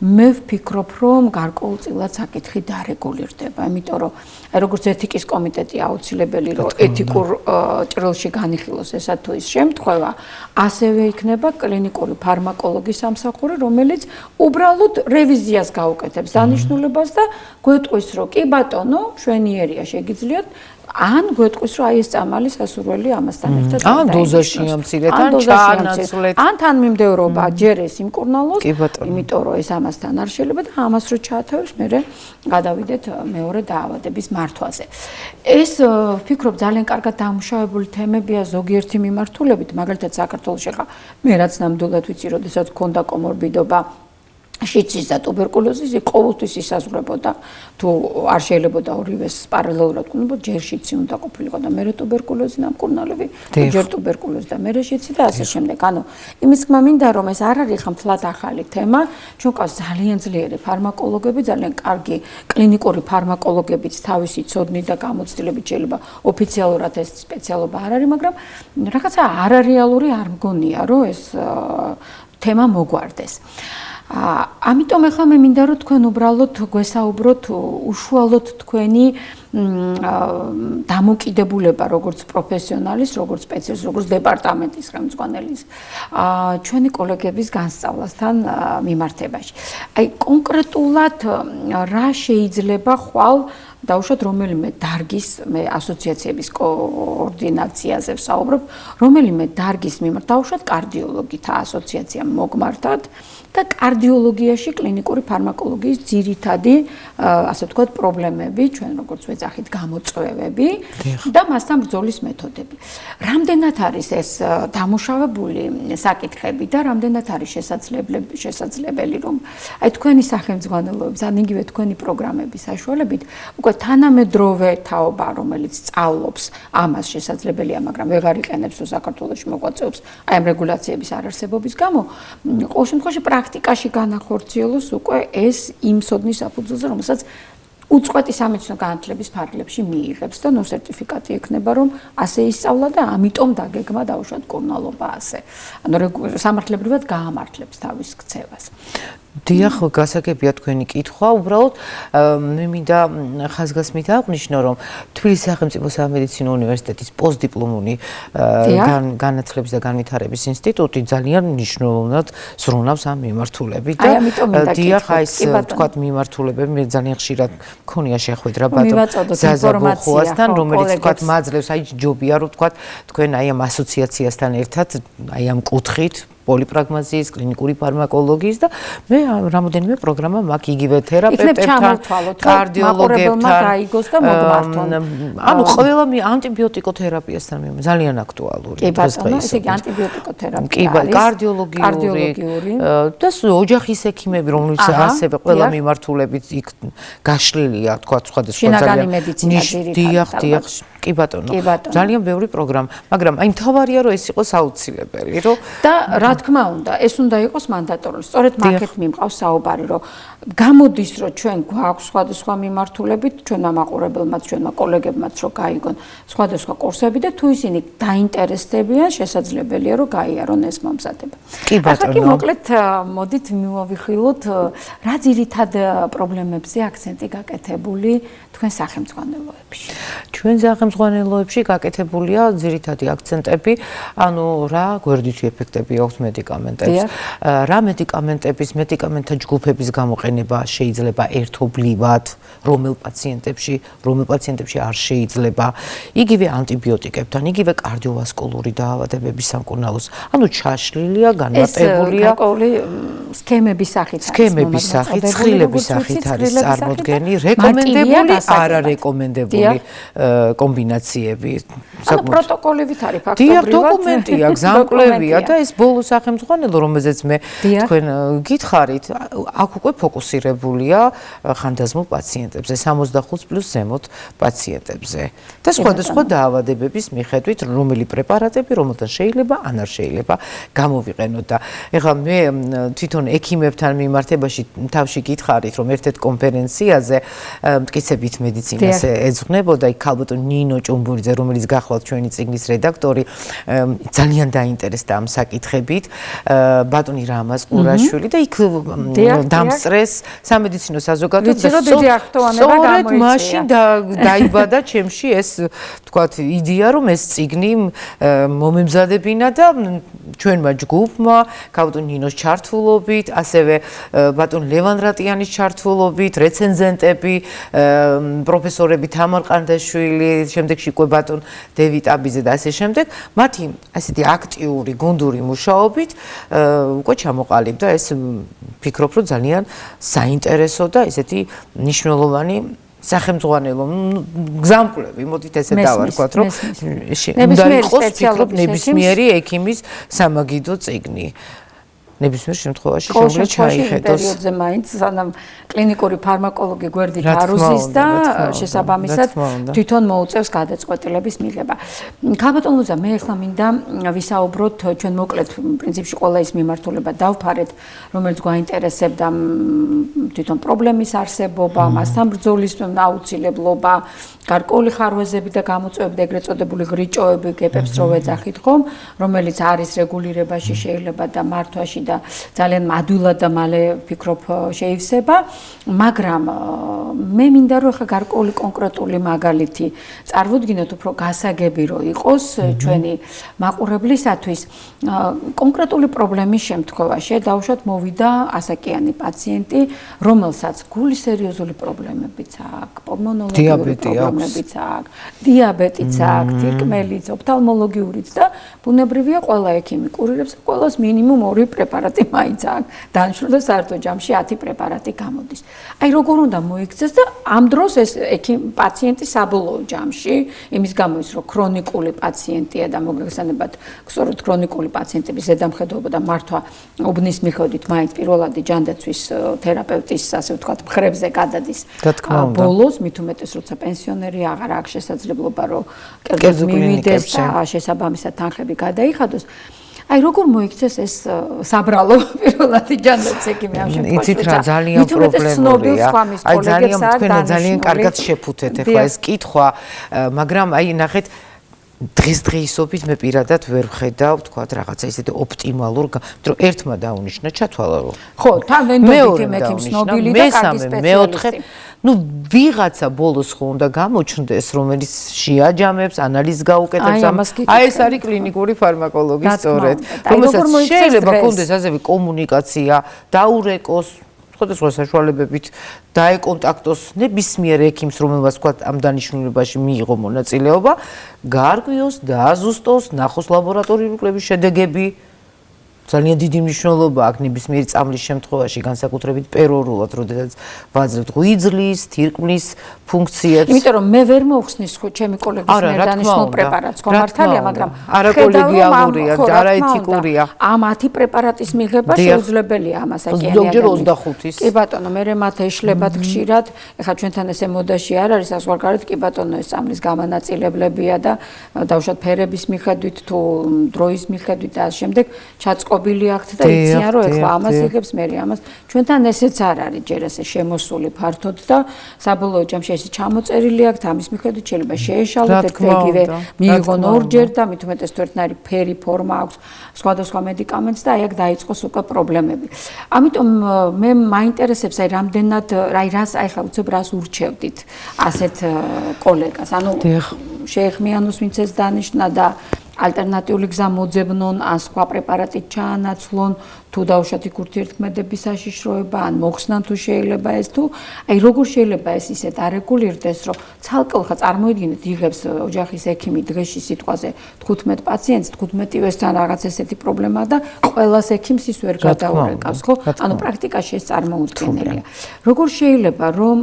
მე ვფიქრობ, რომ გარკვეულწილად საკითხი დარეგულირდება, იმიტომ რომ როგორც ეთიკის კომიტეტი აუცილებელი რომ ეთიკურ ჭრილში განიხილოს ესა თუ ის შემთხვევა, ასევე იქნება კლინიკური ფარმაკოლოგის სამსახური, რომელიც უბრალოდ რევიზიას გაუკეთებს დანიშნულებას და გვეტყვის, რომ კი ბატონო, შვენიერია შეგიძლიათ ან გვეტყვის, რომ აი ეს წამალი სასურველი ამასთან ერთად ან დოზაში ამცირეთ, ან ჩაანაცვლეთ, ან თანმიმდევრობა ჯერ ეს იმკურნალოს, იმიტომ რომ ეს ამასთან არ შეიძლება და ამას რო ჩაათავებს, მერე გადავიდეთ მეორე დაავადების მართვაზე. ეს ვფიქრობ ძალიან კარგად დამუშავებული თემებია ზოგიერთი მიმართულებით, მაგალითად საქართველოში ხა მე რაც ნამდვილად ვიცი, როდესაც მქონდა კომორბიდობა შიცის და ტუბერკულოზის ყოველთვის ისაზღვრებოდა თუ არ შეიძლებოდა ორივეს პარალელურად ყოფილიყო, ჯერ შიცი უნდა ყოფილიყო და მერე ტუბერკულოზი ნამკურნალები, ჯერ ტუბერკულოზი და მერე შიცი და ასე შემდეგ. ანუ იმის თქმა მინდა რომ ეს არ არის ხმთლად ახალი თემა, ჩვენ ყავს ძალიან ძლიერი ფარმაკოლოგები, ძალიან კარგი კლინიკური ფარმაკოლოგებიც თავისი ცოდნით და გამოცდილებით შეიძლება ოფიციალურად ეს სპეციალობა არ არის, მაგრამ რაღაცა არარეალური არ მგონია რომ ეს თემა მოგვარდეს. ამიტომ ახლა მე მინდა რომ თქვენ უბრალოდ გვესაუბროთ უშუალოდ თქვენი დამოკიდებულება როგორც პროფესიონალის, როგორც სპეციალისტის, როგორც დეპარტამენტის ხელმძღვანელის ჩვენი კოლეგების განსწავლასთან მიმართებაში. აი კონკრეტულად რა შეიძლება ხვალ დაუშვათ რომელიმე დარგის მე ასოციაციების კოორდინაციაზე ვსაუბრობ, რომელიმე დარგის მიმართ დაუშვათ კარდიოლოგითა ასოციაციამ მოგმართად და კარდიოლოგიაში კლინიკური ფარმაკოლოგიის ძირითადი, ასე ვთქვათ, პრობლემები, ჩვენ როგორც ვეძახით, გამოწვევები და მასთან ბრძოლის მეთოდები. რამდენად არის ეს დამუშავებული საკითხები და რამდენად არის შესაძლებელი, რომ აი თქვენი სახელმძღვანელოების, ან იგივე თქვენი პროგრამების საშუალებით უკვე თანამედროვე თაობა, რომელიც სწავლობს ამას შესაძლებელია, მაგრამ ვეღარ იყენებს საქართველოში მოღვაწეობს აი ამ რეგულაციების არარსებობის გამო, ყოველ შემთხვევაში პრაქტიკაში განახორციელოს უკვე ეს იმ სოდნის საფუძველზე, რომელსაც უწყვეტი სამეცნიერო განათლების ფარგლებში მიიღებს და სერტიფიკატი ექნება, რომ ასე ისწავლა და ამიტომ დაგეგმა დაუშვათ კურნალობა ასე. ანუ სამართლებრივად გაამართლებს თავის ქცევას. დიახ, გასაგებია თქვენი კითხვა. უბრალოდ მე მინდა ხაზგასმით აღვნიშნო, რომ თბილისის სახელმწიფო სამედიცინო უნივერსიტეტის პოსტდიპლომური განათლების და განვითარების ინსტიტუტი ძალიან მნიშვნელოვნად ზრუნავს ამ მიმართულებით და დიახ, აი ეს თქვათ მიმართულებები მე ძალიან ხშირად მქონია შეხვედრა ბატონ ზაზაბოხუასთან, რომელიც თქვათ მაძლევს, აი ჯობია რომ თქვათ თქვენ აი ამ ასოციაციასთან ერთად აი ამ კუთხით პოლიპრაგმაზიის, კლინიკური ფარმაკოლოგიის და მე რამოდენიმე პროგრამა მაქვს იგივე თერაპევტებთან, კარდიოლოგებთან გაიგოს და მოგმართონ. ანუ ყველა ანტიბიოტიკოთერაპიასთან ძალიან აქტუალური დღესდღეობით. ესე იგი ანტიბიოტიკოთერაპია. კი, კარდიოლოგიური და ოჯახის ექიმები, რომლებიც ასევე ყველა მიმართულებით იქ გაშლილია, თქვა სხვადასხვა ძალიან დიახ, კი ბატონო. ძალიან ბევრი პროგრამა, მაგრამ აი მთავარია რომ ეს იყოს აუცილებელი, რომ და რა თქმა უნდა, ეს უნდა იყოს მანდატორული. სწორედ მაგით მიმყავს საუბარი, რომ გამოდის, რომ ჩვენ გვაქვს სხვადასხვა მიმართულებით, ჩვენმა მაყურებელმაც, ჩვენმა კოლეგებმაც რომ გაიგონ სხვადასხვა კურსები და თუ ისინი დაინტერესდებიან, შესაძლებელია რომ გაიარონ ეს მომზადება. კი ბატონო. ახლა კი მოკლედ მოდით მოვიხილოთ, რა ძირითად პრობლემებზე აქცენტი გაკეთებული თქვენ სახელმძღვანელოებში. ჩვენ სახელმძღვანელოებში გაკეთებულია ძირითადი აქცენტები, ანუ რა გვერდითი ეფექტები აქვს მედიკამენტებს, რა მედიკამენტთა ჯგუფების გამოყენება შეიძლება ერთობლივად, რომელ პაციენტებში არ შეიძლება, იგივე ანტიბიოტიკებთან, იგივე კარდიოვასკულური დაავადებების სამკურნალოს, ანუ ჩაშლილია, განმარტებულია. ეს გარკვეული სქემების სახით არის. სქემების სახით, ცხრილების სახით არის წარმოდგენი, რეკომენდებული, არარეკომენდებული კომბინაციები. ანუ პროტოკოლებით არის ფაქტობრივად. დიახ, დოკუმენტია, გზამკვლევია და ეს ბოლო სახელმძღვანელო, რომელზეც მე თქვენ გითხარით, აქ უკვე ფოკუსირებულია ხანდაზმულ პაციენტებზე, 65+ ზემოთ პაციენტებზე და სხვადასხვა დაავადებების მიხედვით, რომელი პრეპარატები, რომელთან შეიძლება, ან არ შეიძლება გამოვიყენოთ და ეხლა მე თვითონ ექიმებთან მიმართებაში თავში გითხარით, რომ ერთ-ერთ კონფერენციაზე მტკიცებით მედიცინას ეძღვნებოდა იქ ქალბატონ ნინო ჭუმბურიძე, რომელიც გახლავთ ჩვენი წიგნის რედაქტორი, ძალიან დაინტერესდა ამ საკითხებით, ბატონი რამაზ ყურაშვილი და იქ დამსწრეს სამედიცინო საზოგადოება და სწორედ მაშინ დაიბადა ჩემში ეს თქვათ იდეა, რომ ეს წიგნი მომემზადებინა და ჩვენმა ჯგუფმა, ქალბატონ ნინოს ჩართულობით, ასევე ბატონ ლევან რატიანის ჩართულობით, რეცენზენტები, პროფესორები თამარ ყანდაშვილი, შემდეგში უკვე ბატონ დევით აბიძე და ასე შემდეგ, მათი ასეთი აქტიური გუნდური მუშაობით უკვე ჩამოყალიბდა ეს ფიქრობ, რომ ძალიან საინტერესო და ესეთი მნიშვნელოვანი სახელმძღვანელო გზამკვლევი, მოდით ესე დავარქვათ, რომ უნდა იყოს ფიქრობ ნებისმიერი ექიმის სამაგიდო წიგნი. ნებისმიერ შემთხვევაში შეუძლია ჩაიხედოს. პერიოდზე მაინც სანამ კლინიკური ფარმაკოლოგი გვერდით არ უზის და შესაბამისად თვითონ მოუწევს გადაწყვეტილების მიღება. ქალბატონ ლუზა, მე ახლა მინდა ვისაუბროთ ჩვენ მოკლედ პრინციპში ყველა ის მიმართულება დავფარეთ, რომელიც გვაინტერესებდა თვითონ პრობლემის არსებობა, მასთან ბრძოლის აუცილებლობა, გარკვეული ხარვეზები და გამოწვევები და ეგრეთ წოდებული ღრიჭოები, გეპებს რო ვეძახით ხომ, რომელიც არის რეგულირებაში შეიძლება და მართვაში და ძალიან მადვილად და მალე ვფიქრობ შეივსება, მაგრამ მე მინდა რომ ხა გარკვეული კონკრეტული მაგალითი წარვუდგინოთ უფრო გასაგები რომ იყოს ჩვენი მაყურებლისათვის კონკრეტული პრობლემის შემთხვევაში დაუშვათ მოვიდა ასაკიანი პაციენტი, რომელსაც გულის სერიოზული პრობლემებიც აქვს, პულმონოლოგიური პრობლემებიც აქვს, დიაბეტიც აქვს, თირკმელიც, ოფთალმოლოგიურიც და ბუნებრივია ყველა ექიმი კურირებს, ყველას მინიმუმ 2 პრეპარატი მაინც აქვს. დანიშნულდა საერთო ჯამში 10 პრეპარატი გამოდის. აი როგორ უნდა მოიქცეს და ამ დროს ეს პაციენტი საბოლოო ჯამში, იმის გამო ის რომ ქრონიკული პაციენტია და მოგეხსენებათ, სწორედ ქრონიკული პაციენტების ზედამხედველობა და მართვა უბნის მიხედვით მაინც პირველადი ჯანდაცვის თერაპევტის, ასე ვთქვათ, მხრებზე გადადის. ბოლოს მით უმეტეს როცა პენსიონერი აღარ აქვს შესაძლებლობა რომ კერძო მივიდეს და შესაბამისად თანხები გადაიხადოს. აი როგორ მოიქცეს ეს საბრალო პირველადი ჯანდაცვის ექიმი ამ შემთხვევაში. იცით რა ძალიან პრობლემურია. აი ძალიან კარგად შეფუთეთ ახლა ეს კითხვა, მაგრამ აი ნახეთ დღესდღეობით მე პირადად ვერ ვხედავ, თქვათ, რაღაცა ისეთი ოპტიმალურ, იმიტომ რომ ერთმა დაუნიშნა ჩათვალა რომ. ხო, თან ვენდობით იმ ექიმს ნობილი და კარგი სპეციალისტი. ნუ ვიღაცა ბოლოს ხო უნდა გამოჩნდეს, რომელიც შეაჯამებს, ანალიზს გაუკეთებს, აი ეს არის კლინიკური ფარმაკოლოგი სწორედ, რომელსაც შეიძლება კონდეს ასევე კომუნიკაცია, დაურეკოს სხვადასხვა საშუალებებით დაეკონტაქტოს ნებისმიერ ექიმს, რომელმაც თქვა ამ დანიშნულებაში მიიღო მონაწილეობა, გაარკვიოს, დააზუსტოს, ნახოს ლაბორატორიული კვლევის შედეგები. ძალიან დიდი მნიშვნელობა აქვს ნებისმიერი წამლის შემთხვევაში, განსაკუთრებით პერორულად, როდესაც ვაძლევთ ღვიძლის, თირკმლის ფუნქციებს. იმიტომ რომ მე ვერ მოვხსნის ხო ჩემი კოლეგის მიერ დანიშნულ პრეპარატს, ხო მართალია, მაგრამ არა კოლეგიალურია, არა ეთიკურია. ამ 10 პრეპარატის მიღება შეუძლებელია ამასაკიანი. ზოგჯერ 25-ის. კი ბატონო, მე მათ ეშლებათ ხშირად, ეხლა ჩვენთან ესე მოდაში არ არის, საზღვარგარეთ კი ბატონო ეს წამლის გამანაწილებლებია და დავუშვათ ფერების მიხედვით თუ დროის მიხედვით და ამ შემდეგ ჩაწყობილი აქვთ და იციან რომ ეხლა ამას იღებს, მე ამას. ჩვენთან ესეც არ არის ჯერ ესე შემოსული ფართოდ და საბოლოო ჯამში ეს ჩამოწერილი აქვს, ამის მიხედვით შეიძლება შეეშალოთ ეგრევე მიიღონ ორჯერ და მით უმეტეს თუ ერთნაირი ფერი ფორმა აქვს სხვადასხვა მედიკამენტს და აი აქ დაიწყოს უკვე პრობლემები. ამიტომ მე მაინტერესებს აი რამდენად აი რას აი ხა უცებ რას ურჩევდით ასეთ კოლეგას. ანუ შეეხმიანოს ვინც ეს დანიშნა და ალტერნატიული გზა მოძებნონ, ან სხვა პრეპარატით ჩაანაცვლონ, თუ დაუშვათ იქ ურთიერთქმედების საშიშროება, ან მოხსნან თუ შეიძლება ეს თუ აი როგორ შეიძლება ეს ისეთ არეგულირდეს, რომ ცალკე ხა წარმოიდგინეთ იღებს ოჯახის ექიმი დღეში სიტყვაზე 15 პაციენტს, 15-ვესთან რაღაც ესეთი პრობლემა და ყველას ექიმს ის ვერ გადაურეკავს, ხო? ანუ პრაქტიკაში ეს წარმოუდგენელია. როგორ შეიძლება რომ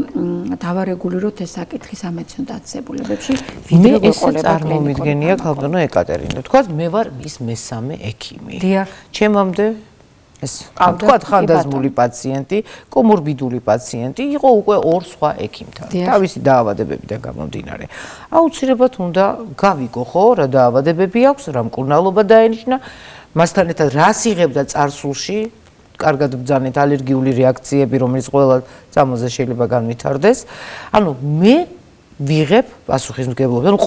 დავარეგულიროთ ეს საკითხი სამედიცინო დაწესებულებებში, ვიდრე ეს წარმომიდგენია ქალბატონო ეკატერინა. თქვათ მე ვარ ის მესამე ექიმი. დიახ. ჩემამდე ეს თქვათ ხანდაზმული პაციენტი, კომორბიდული პაციენტი იყო უკვე 2 სხვა ექიმთან. თავისი დაავადებებიდან გამომდინარე. აუცილებლად უნდა გავიგო ხო რა დაავადებები აქვს, რა მკურნალობა დაენიშნა, მასთან ერთად რას იღებდა წარსულში, კარგად ბრძანეთ ალერგიული რეაქციები, რომელიც ყველა წამოზე შეიძლება განვითარდეს. ანუ მე ვიღებ პასუხისმგებლობას. ანუ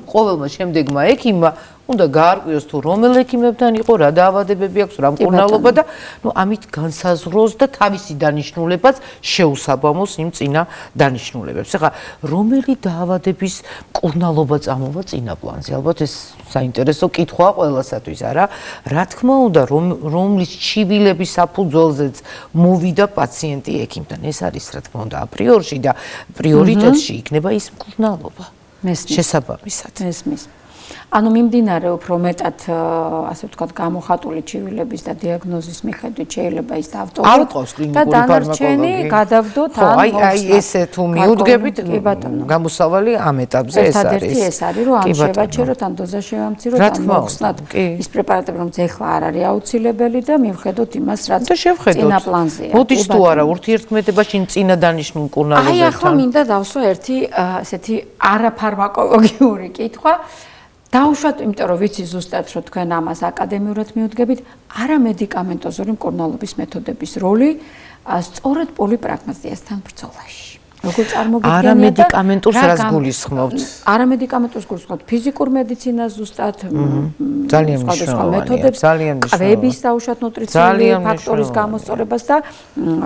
ყოველმა შემდეგმა ექიმმა უნდა გაარკვიოს თუ რომელ ექიმებთან იყო, რა დაავადებები აქვს, რა მკურნალობა და ნუ ამით განსაზღვროს და თავისი დანიშნულებაც შეუსაბამოს იმ წინა დანიშნულებებს. ეხლა რომელი დაავადების მკურნალობა წამოვა წინა პლანზე? ალბათ ეს საინტერესო კითხვაა ყველასათვის, არა? რა თქმა უნდა, რომლის ჩივილების საფუძველზეც მოვიდა პაციენტი ექიმთან. ეს არის რა თქმა უნდა აპრიორში და პრიორიტეტში იქნება ის მკურნალობა. შესაბამისად. მესმის. ანუ მიმდინარე უფრო მეტად ასე ვთქვათ გამოხატული ჩივილების და დიაგნოზის მიხედვით შეიძლება ის დავტოვოთ და დანარჩენი გადავდოთ ან აი ესე თუ მიუდგებით გამოსავალი ამ ეტაპზე ეს არის. ერთადერთი ეს არის რომ ამ შევაჩეროთ, ამ დოზა შევამციროთ, ამ მოხსნათ ის პრეპარატები რომ ეხლა არ არის აუცილებელი და მივხედოთ იმას რაც წინა პლანზეა. მოდის თუ არა ურთიერთქმედებაში წინა დანიშნულ მკურნალობებთან. აი ახლა მინდა დავსვა ერთი ესეთი არაფარმაკოლოგიური კითხვა. დაუშვათ, იმიტომ რომ ვიცი ზუსტად რომ თქვენ ამას აკადემიურად მიუდგებით, არამედიკამენტოზური მკურნალობის მეთოდების როლი სწორედ პოლიპრაგმაზიასთან ბრძოლაში. როგორ წარმოგიდგენია და არამედიკამენტურს რას გულისხმობთ? არამედიკამენტურს გულისხმობთ ფიზიკურ მედიცინას ზუსტად ძალიან სხვადასხვა მნიშვნელოვანია, მეთოდებს, ძალიან მნიშვნელოვანია. კვების დაუშვათ ნუტრიციული ფაქტორის გამოსწორებას და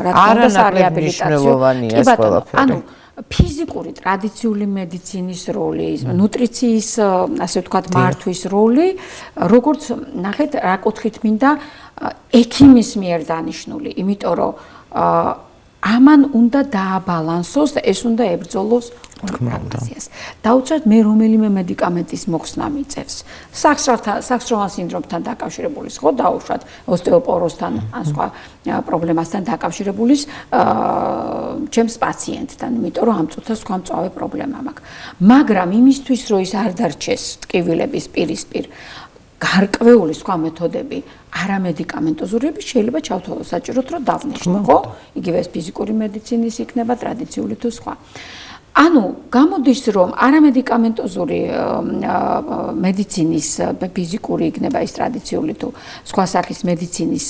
რა თქმა უნდა სარეაბილიტაციო. კი ბატონო, ანუ ფიზიკური ტრადიციული მედიცინის როლი, ნუტრიციის, ასე ვთქვათ, მართვის როლი, როგორც ნახეთ, რა კუთხით მინდა ექიმის მიერ დანიშნული, იმიტომ რომ ამან უნდა დააბალანსოს და ეს უნდა ებრძოლოს ორგანიზაციას. დაუცვათ მე რომელიმე მედიკამენტის მოხსნა მიწევს. საქსროვან სინდრომთან დაკავშირებული ხო დაუშვათ ოსტეოპოროზთან ან სხვა პრობლემასთან დაკავშირებული ჩემს პაციენტთან, იმიტომ რომ ამ წუთას სხვა მწვავე პრობლემა მაქვს. მაგრამ იმისთვის რომ ის არ დარჩეს ტკივილების პირისპირ გარკვეული სხვა მეთოდები არამედიკამენტოზურები შეიძლება ჩავთვალოთ საჭიროდ რომ დავნიშნო, ხო? იგივე ეს ფიზიკური მედიცინის იქნება, ტრადიციული თუ სხვა. ანუ გამოდის რომ არამედიკამენტოზური მედიცინის ფიზიკური იქნება ის ტრადიციული თუ სხვა სახის მედიცინის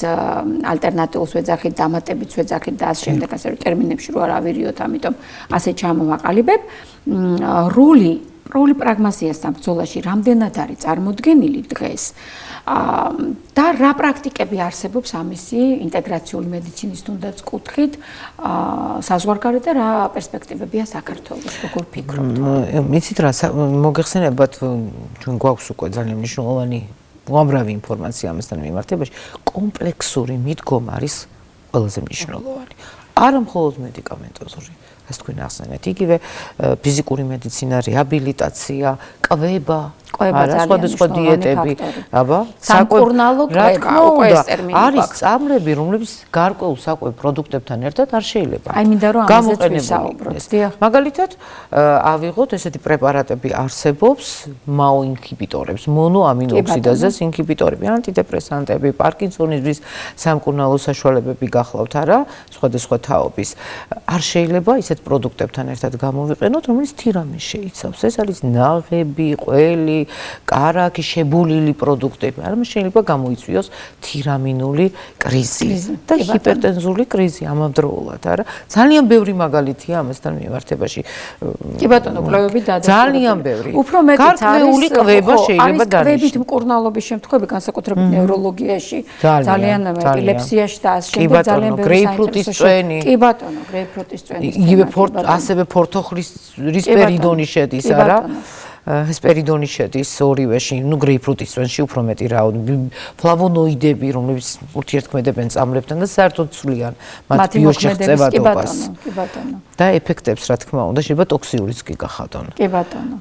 ალტერნატიულს ვეძახით, დამატებითს ვეძახით და ასე შემდეგ, ასე რომ ტერმინებში რო არ ავირიოთ, ამიტომ ასე ჩამოვაყალიბებ. როლი პრაგმაზიასთან ბრძოლაში რამდენად არის წარმოდგენილი დღეს და რა პრაქტიკები არსებობს ამისი ინტეგრაციული მედიცინის თუნდაც კუთხით საზღვარგარეთ და რა პერსპექტივებია საქართველოს, როგორ ფიქრობთ? იცით რა, მოგეხსენებათ, ჩვენ გვაქვს უკვე ძალიან მნიშვნელოვანი უამრავი ინფორმაცია ამასთან მიმართებაში, კომპლექსური მიდგომა არის ყველაზე მნიშვნელოვანი. არა მხოლოდ მედიკამენტოზური, რაც თქვენ ახსენეთ, იგივე ფიზიკური მედიცინა, რეაბილიტაცია, კვება, სხვადასხვა დიეტები, აბა, სამკურნალო კვება, უკვე ეს ტერმინი არის წამლები, რომლებიც გარკვეულ საკვებ პროდუქტებთან ერთად არ შეიძლება. აი მინდა რომ ამაზეც ვისაუბროთ. მაგალითად, ავიღოთ ესეთი პრეპარატები არსებობს, MAO ინჰიბიტორებს, მონოამინოქსიდაზის ინჰიბიტორები, ანტიდეპრესანტები, პარკინსონიზმის სამკურნალო საშუალებები გახლავთ არა, სხვადასხვა თაობის. არ შეიძლება ისეთ პროდუქტებთან ერთად გამოვიყენოთ, რომელიც თირამის შეიცავს. ეს არის ნაღები, ყველი, კარაკი, შებულილი პროდუქტები. არ შეიძლება გამოიწვიოს თირამინული კრიზი და ჰიპერტენზული კრიზი ამავდროულად, არა? ძალიან ბევრი მაგალითია ამასთან მიმართებაში. კი ბატონო, კვლევები დადასტურებული. ძალიან ბევრი. უფრო მეტიც არის გარკვეული კვება შეიძლება დანიშნოს. კვებით მკურნალობის შემთხვევები, განსაკუთრებით ნევროლოგიაში, ძალიან ეპილეფსიაში და ასე შემდეგ ძალიან ბევრი გრეიპფრუტის წვენი. კი ბატონო, გრეიპფრუტის წვენი. იგივე ასევე ფორთოხლის რისპერიდონი შედის, არა? ჰესპერიდონი შედის ორივეში, გრეიპფრუტის წვენში უფრო მეტი რაოდენობით, ფლავონოიდები, რომლებიც ურთიერთქმედებენ წამლებთან და საერთოდ ცვლიან მათ ბიოშეღწევადობას. კი ბატონო. და ეფექტებს, რა თქმა უნდა, შეიძლება ტოქსიურიც კი გახადონ. კი ბატონო.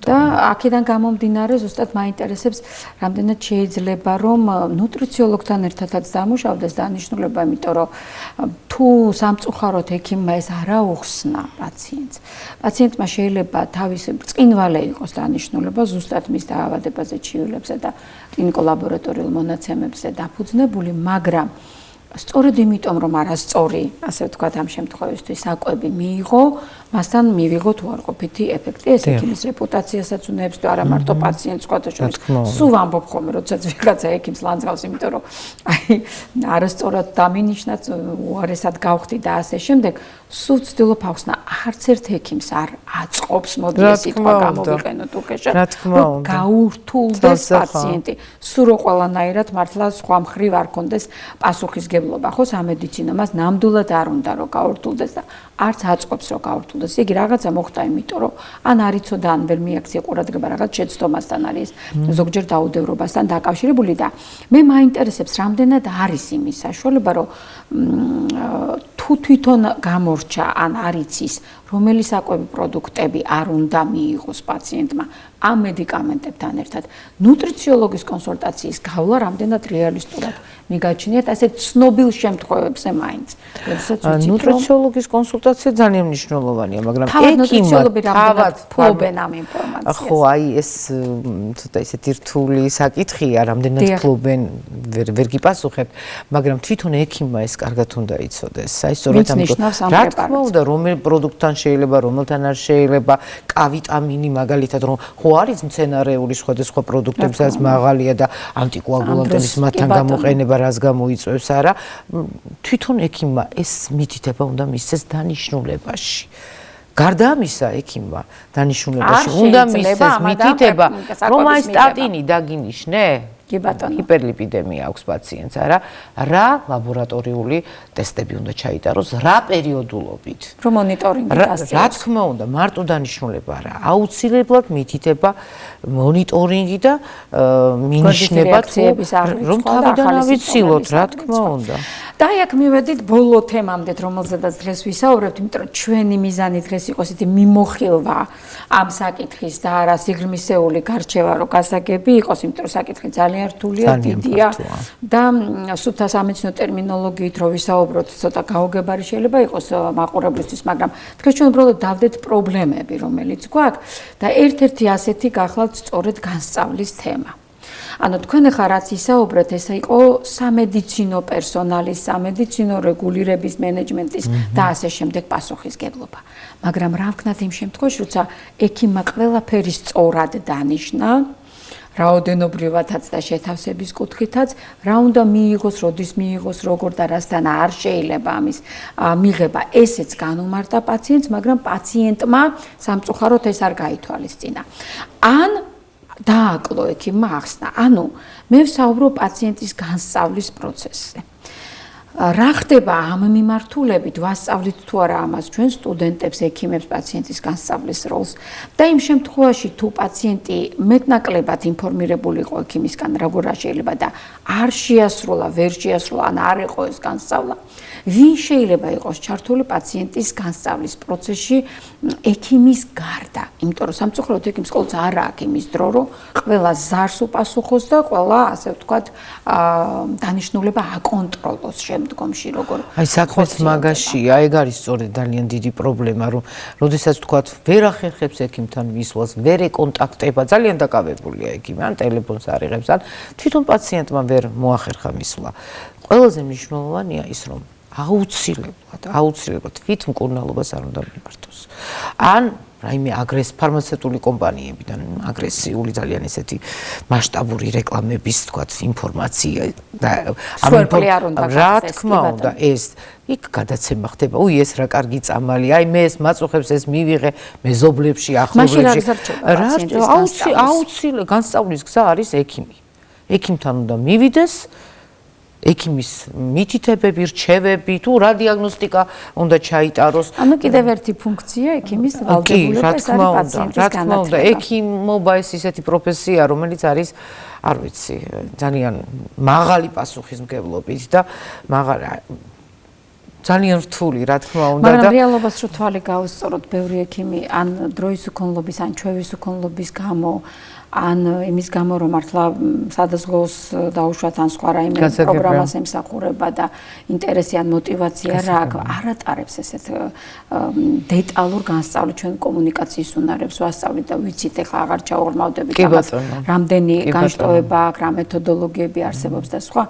და აქედან გამომდინარე ზუსტად მაინტერესებს რამდენად შეიძლება რომ ნუტრიციოლოგთან ერთადაც დამუშავდეს დანიშნულება, იმიტომ რომ თუ სამწუხაროდ ექიმმა ეს არ აუხსნა პაციენტს, პაციენტმა შეიძლება თავისი ბრწყინვალე იყოს დანიშნულება ზუსტად მის დაავადებაზე, ჩივილებზე და კლინიკო-ლაბორატორიულ მონაცემებზე დაფუძნებული, მაგრამ სწორედ იმიტომ რომ არასწორი, ასე ვთქვათ, ამ შემთხვევისთვის საკვები მიიღო, მასთან მივიღოთ უარყოფითი ეფექტი, ეს ექიმის რეპუტაციასაც უნებს და არა მარტო პაციენტს სხვადასხვა. სულ ვამბობ ხოლმე, როდესაც ვიღაცა ექიმს ლანძღავს, იმიტომ რომ აი არასწორად დამინიშნა, უარესად გავხდი და ასე შემდეგ, სულ ვცდილობ ახსნა, არც ერთ ექიმს არ აწყობს, მოდი ეს სიტყვა გამოვიყენოთ უხეშად, რომ გაურთულდეს პაციენტი, სულ რო ყველანაირად მართლა სხვა მხრივ არ კონდეს პასუხისგებლობა, ხო, სამედიცინო მას ნამდვილად არ უნდა რომ გაურთულდეს და არც აწყობს რომ გაურთულდეს. იგი რაღაცა მოხდა, იმიტომ რომ ან არ იცოდა, ან ვერ მიაქცია ყურადღება რაღაც შეცდომასთან არის, ზოგჯერ დაუდევრობასთან დაკავშირებული და მე მაინტერესებს რამდენად არის იმის საშუალება, რომ თუ თვითონ გამორჩა ან არ იცის, რომელი საკვები პროდუქტები არ უნდა მიიღოს პაციენტმა ამ მედიკამენტებთან ერთად, ნუტრიციოლოგის კონსულტაციის გავლა რამდენად რეალისტურად მიგაჩნიათ ასეთ ცნობილ შემთხვევებზე მაინც. ნუტრიციოლოგის კონსულტაცია ძალიან მნიშვნელოვანია, მაგრამ ექიმმა თავად ფლობენ ამ ინფორმაციას. ხო, აი ეს ცოტა ისეთი რთული საკითხია, რამდენად ფლობენ, ვერ გიპასუხებ, მაგრამ თვითონ ექიმმა ეს კარგად უნდა იცოდეს. აი სწორედ ამიტომ რა თქმა უნდა, რომელ პროდუქტთან შეიძლება, რომელთან არ შეიძლება, K-ვიტამინი მაგალითად რომ ხო არის მცენარეული სხვადასხვა პროდუქტებსაც მაღალია და ანტიკოაგულანტების მათთან გამოყენება რას გამოიწვევს არა, თვითონ ექიმმა ეს მითითება უნდა მისცეს დანიშნულებაში. გარდა ამისა, ექიმმა დანიშნულებაში უნდა მისცეს მითითება, რომ აი სტატინი დაგინიშნე, ჰიპერლიპიდემია აქვს პაციენტს, არა, რა ლაბორატორიული ტესტები უნდა ჩაიტაროს, რა პერიოდულობით. რომ მონიტორინგი გასწროს. რა თქმა უნდა, მარტო დანიშნულება არა, აუცილებლად მითითება მონიტორინგი და მინიშნება რომ თავიდან ავიცილოთ, რა თქმა უნდა. და აი აქ მივედით ბოლო თემამდე, რომელზედაც დღეს ვისაუბრებთ, იმიტომ რომ ჩვენი მიზანი დღეს იყოს ისეთი მიმოხილვა ამ საკითხის და არა სიღრმისეული გარჩევა, რომ გასაგები იყოს, იმიტომ რომ საკითხი ძალიან რთულია, დიდია და სუფთა სამეცნიერო ტერმინოლოგიით რო ვისაუბროთ, ცოტა გაუგებარი შეიძლება იყოს მაყურებლისთვის, მაგრამ დღეს ჩვენ უბრალოდ დავდეთ პრობლემები, რომელიც გვაქვს და ერთ-ერთი ასეთი გახლავთ სწორედ განსწავლის თემა. ანუ თქვენ ახლა რაც ისაუბრეთ, ეს იყო სამედიცინო პერსონალის, სამედიცინო რეგულირების მენეჯმენტის და ასე შემდეგ პასუხისგებლობა. მაგრამ რა ვქნათ იმ შემთხვევაში, როცა ექიმმა ყველაფერი სწორად დანიშნა, რაოდენობრივათაც და შეთავსების კუთხითაც, რა უნდა მიიღოს, როდის მიიღოს, როგორ და რასთან არ შეიძლება ამის მიღება, ესეც განუმარტა პაციენტს, მაგრამ პაციენტმა სამწუხაროდ ეს არ გაითვალისწინა. ან დააკლო ექიმმა ახსნა. ანუ მე ვსაუბრო პაციენტის განსწავლის პროცესზე. რა ხდება ამ მიმართულებით, ვასწავლით თუ არა ამას ჩვენ სტუდენტებს, ექიმებს პაციენტის განსწავლის როლს და იმ შემთხვევაში თუ პაციენტი მეტნაკლებად ინფორმირებული იყო ექიმისგან, როგორ რა შეიძლება და არ შეასრულა, ვერ შეასრულა, ან არ იყო ეს განსწავლა, ვინ შეიძლება იყოს ჩართული პაციენტის განსწავლის პროცესში ექიმის გარდა, იმიტომ რომ სამწუხაროდ ექიმს ყოველთვის არ აქვს იმის დრო, რომ ყველა ზარს უპასუხოს და ყველა, ასე ვთქვათ, დანიშნულება აკონტროლოს შემდგომში, როგორ აი საქმეც მაგაშია, ეგ არის სწორედ ძალიან დიდი პრობლემა, რომ როდესაც ვთქვათ, ვერ ახერხებს ექიმთან მისვლას, ვერ ეკონტაქტება, ძალიან დაკავებულია ექიმი, ან ტელეფონს არ იღებს, ან თვითონ პაციენტმა ვერ მოახერხა მისვლა. ყველაზე მნიშვნელოვანია ის, რომ აუცილებლად თვითმკურნალობას არ უნდა მიმართოს. ან რაიმე ფარმაცევტული კომპანიებიდან აგრესიული ძალიან ესეთი მასშტაბური რეკლამების, თქვათ, ინფორმაცია და რა თქმა უნდა ეს იქ გადაცემა ხდება. უი ეს რა კარგი წამალია. აი მე ეს მაწუხებს ეს მივიღე მეზობლებში, ახლობლებში. აუცილებლად განსწავლის გზა არის ექიმი. ექიმთან უნდა მივიდეს ექიმის მითითებები, რჩევები, თუ რა დიაგნოსტიკა უნდა ჩაიტაროს. ანუ კიდევ ერთი ფუნქცია ექიმის ვალდებულება ეს არის პაციენტის განათლება. ექიმობა ეს ისეთი პროფესია, რომელიც არის, არ ვიცი, ძალიან მაღალი პასუხისმგებლობით და ძალიან რთული, რა თქმა უნდა. მაგრამ რეალობას რო თვალი გავუსწოროთ, ბევრი ექიმი ან დროის უქონლობის, ან ჩვევის უქონლობის გამო ან იმის გამო რომ მართლა სადაზღვოს დაუშვათ ან სხვა რაიმე პროგრამას ემსახურება და ინტერესი ან მოტივაცია რა აქვს, არ ატარებს ესეთ დეტალურ განსწავლით ჩვენ კომუნიკაციის უნარებს ვასწავლით და ვიცით ეხლა აღარ ჩავღრმავდებით ამას რამდენი განშტოება აქვს, რა მეთოდოლოგიები არსებობს და სხვა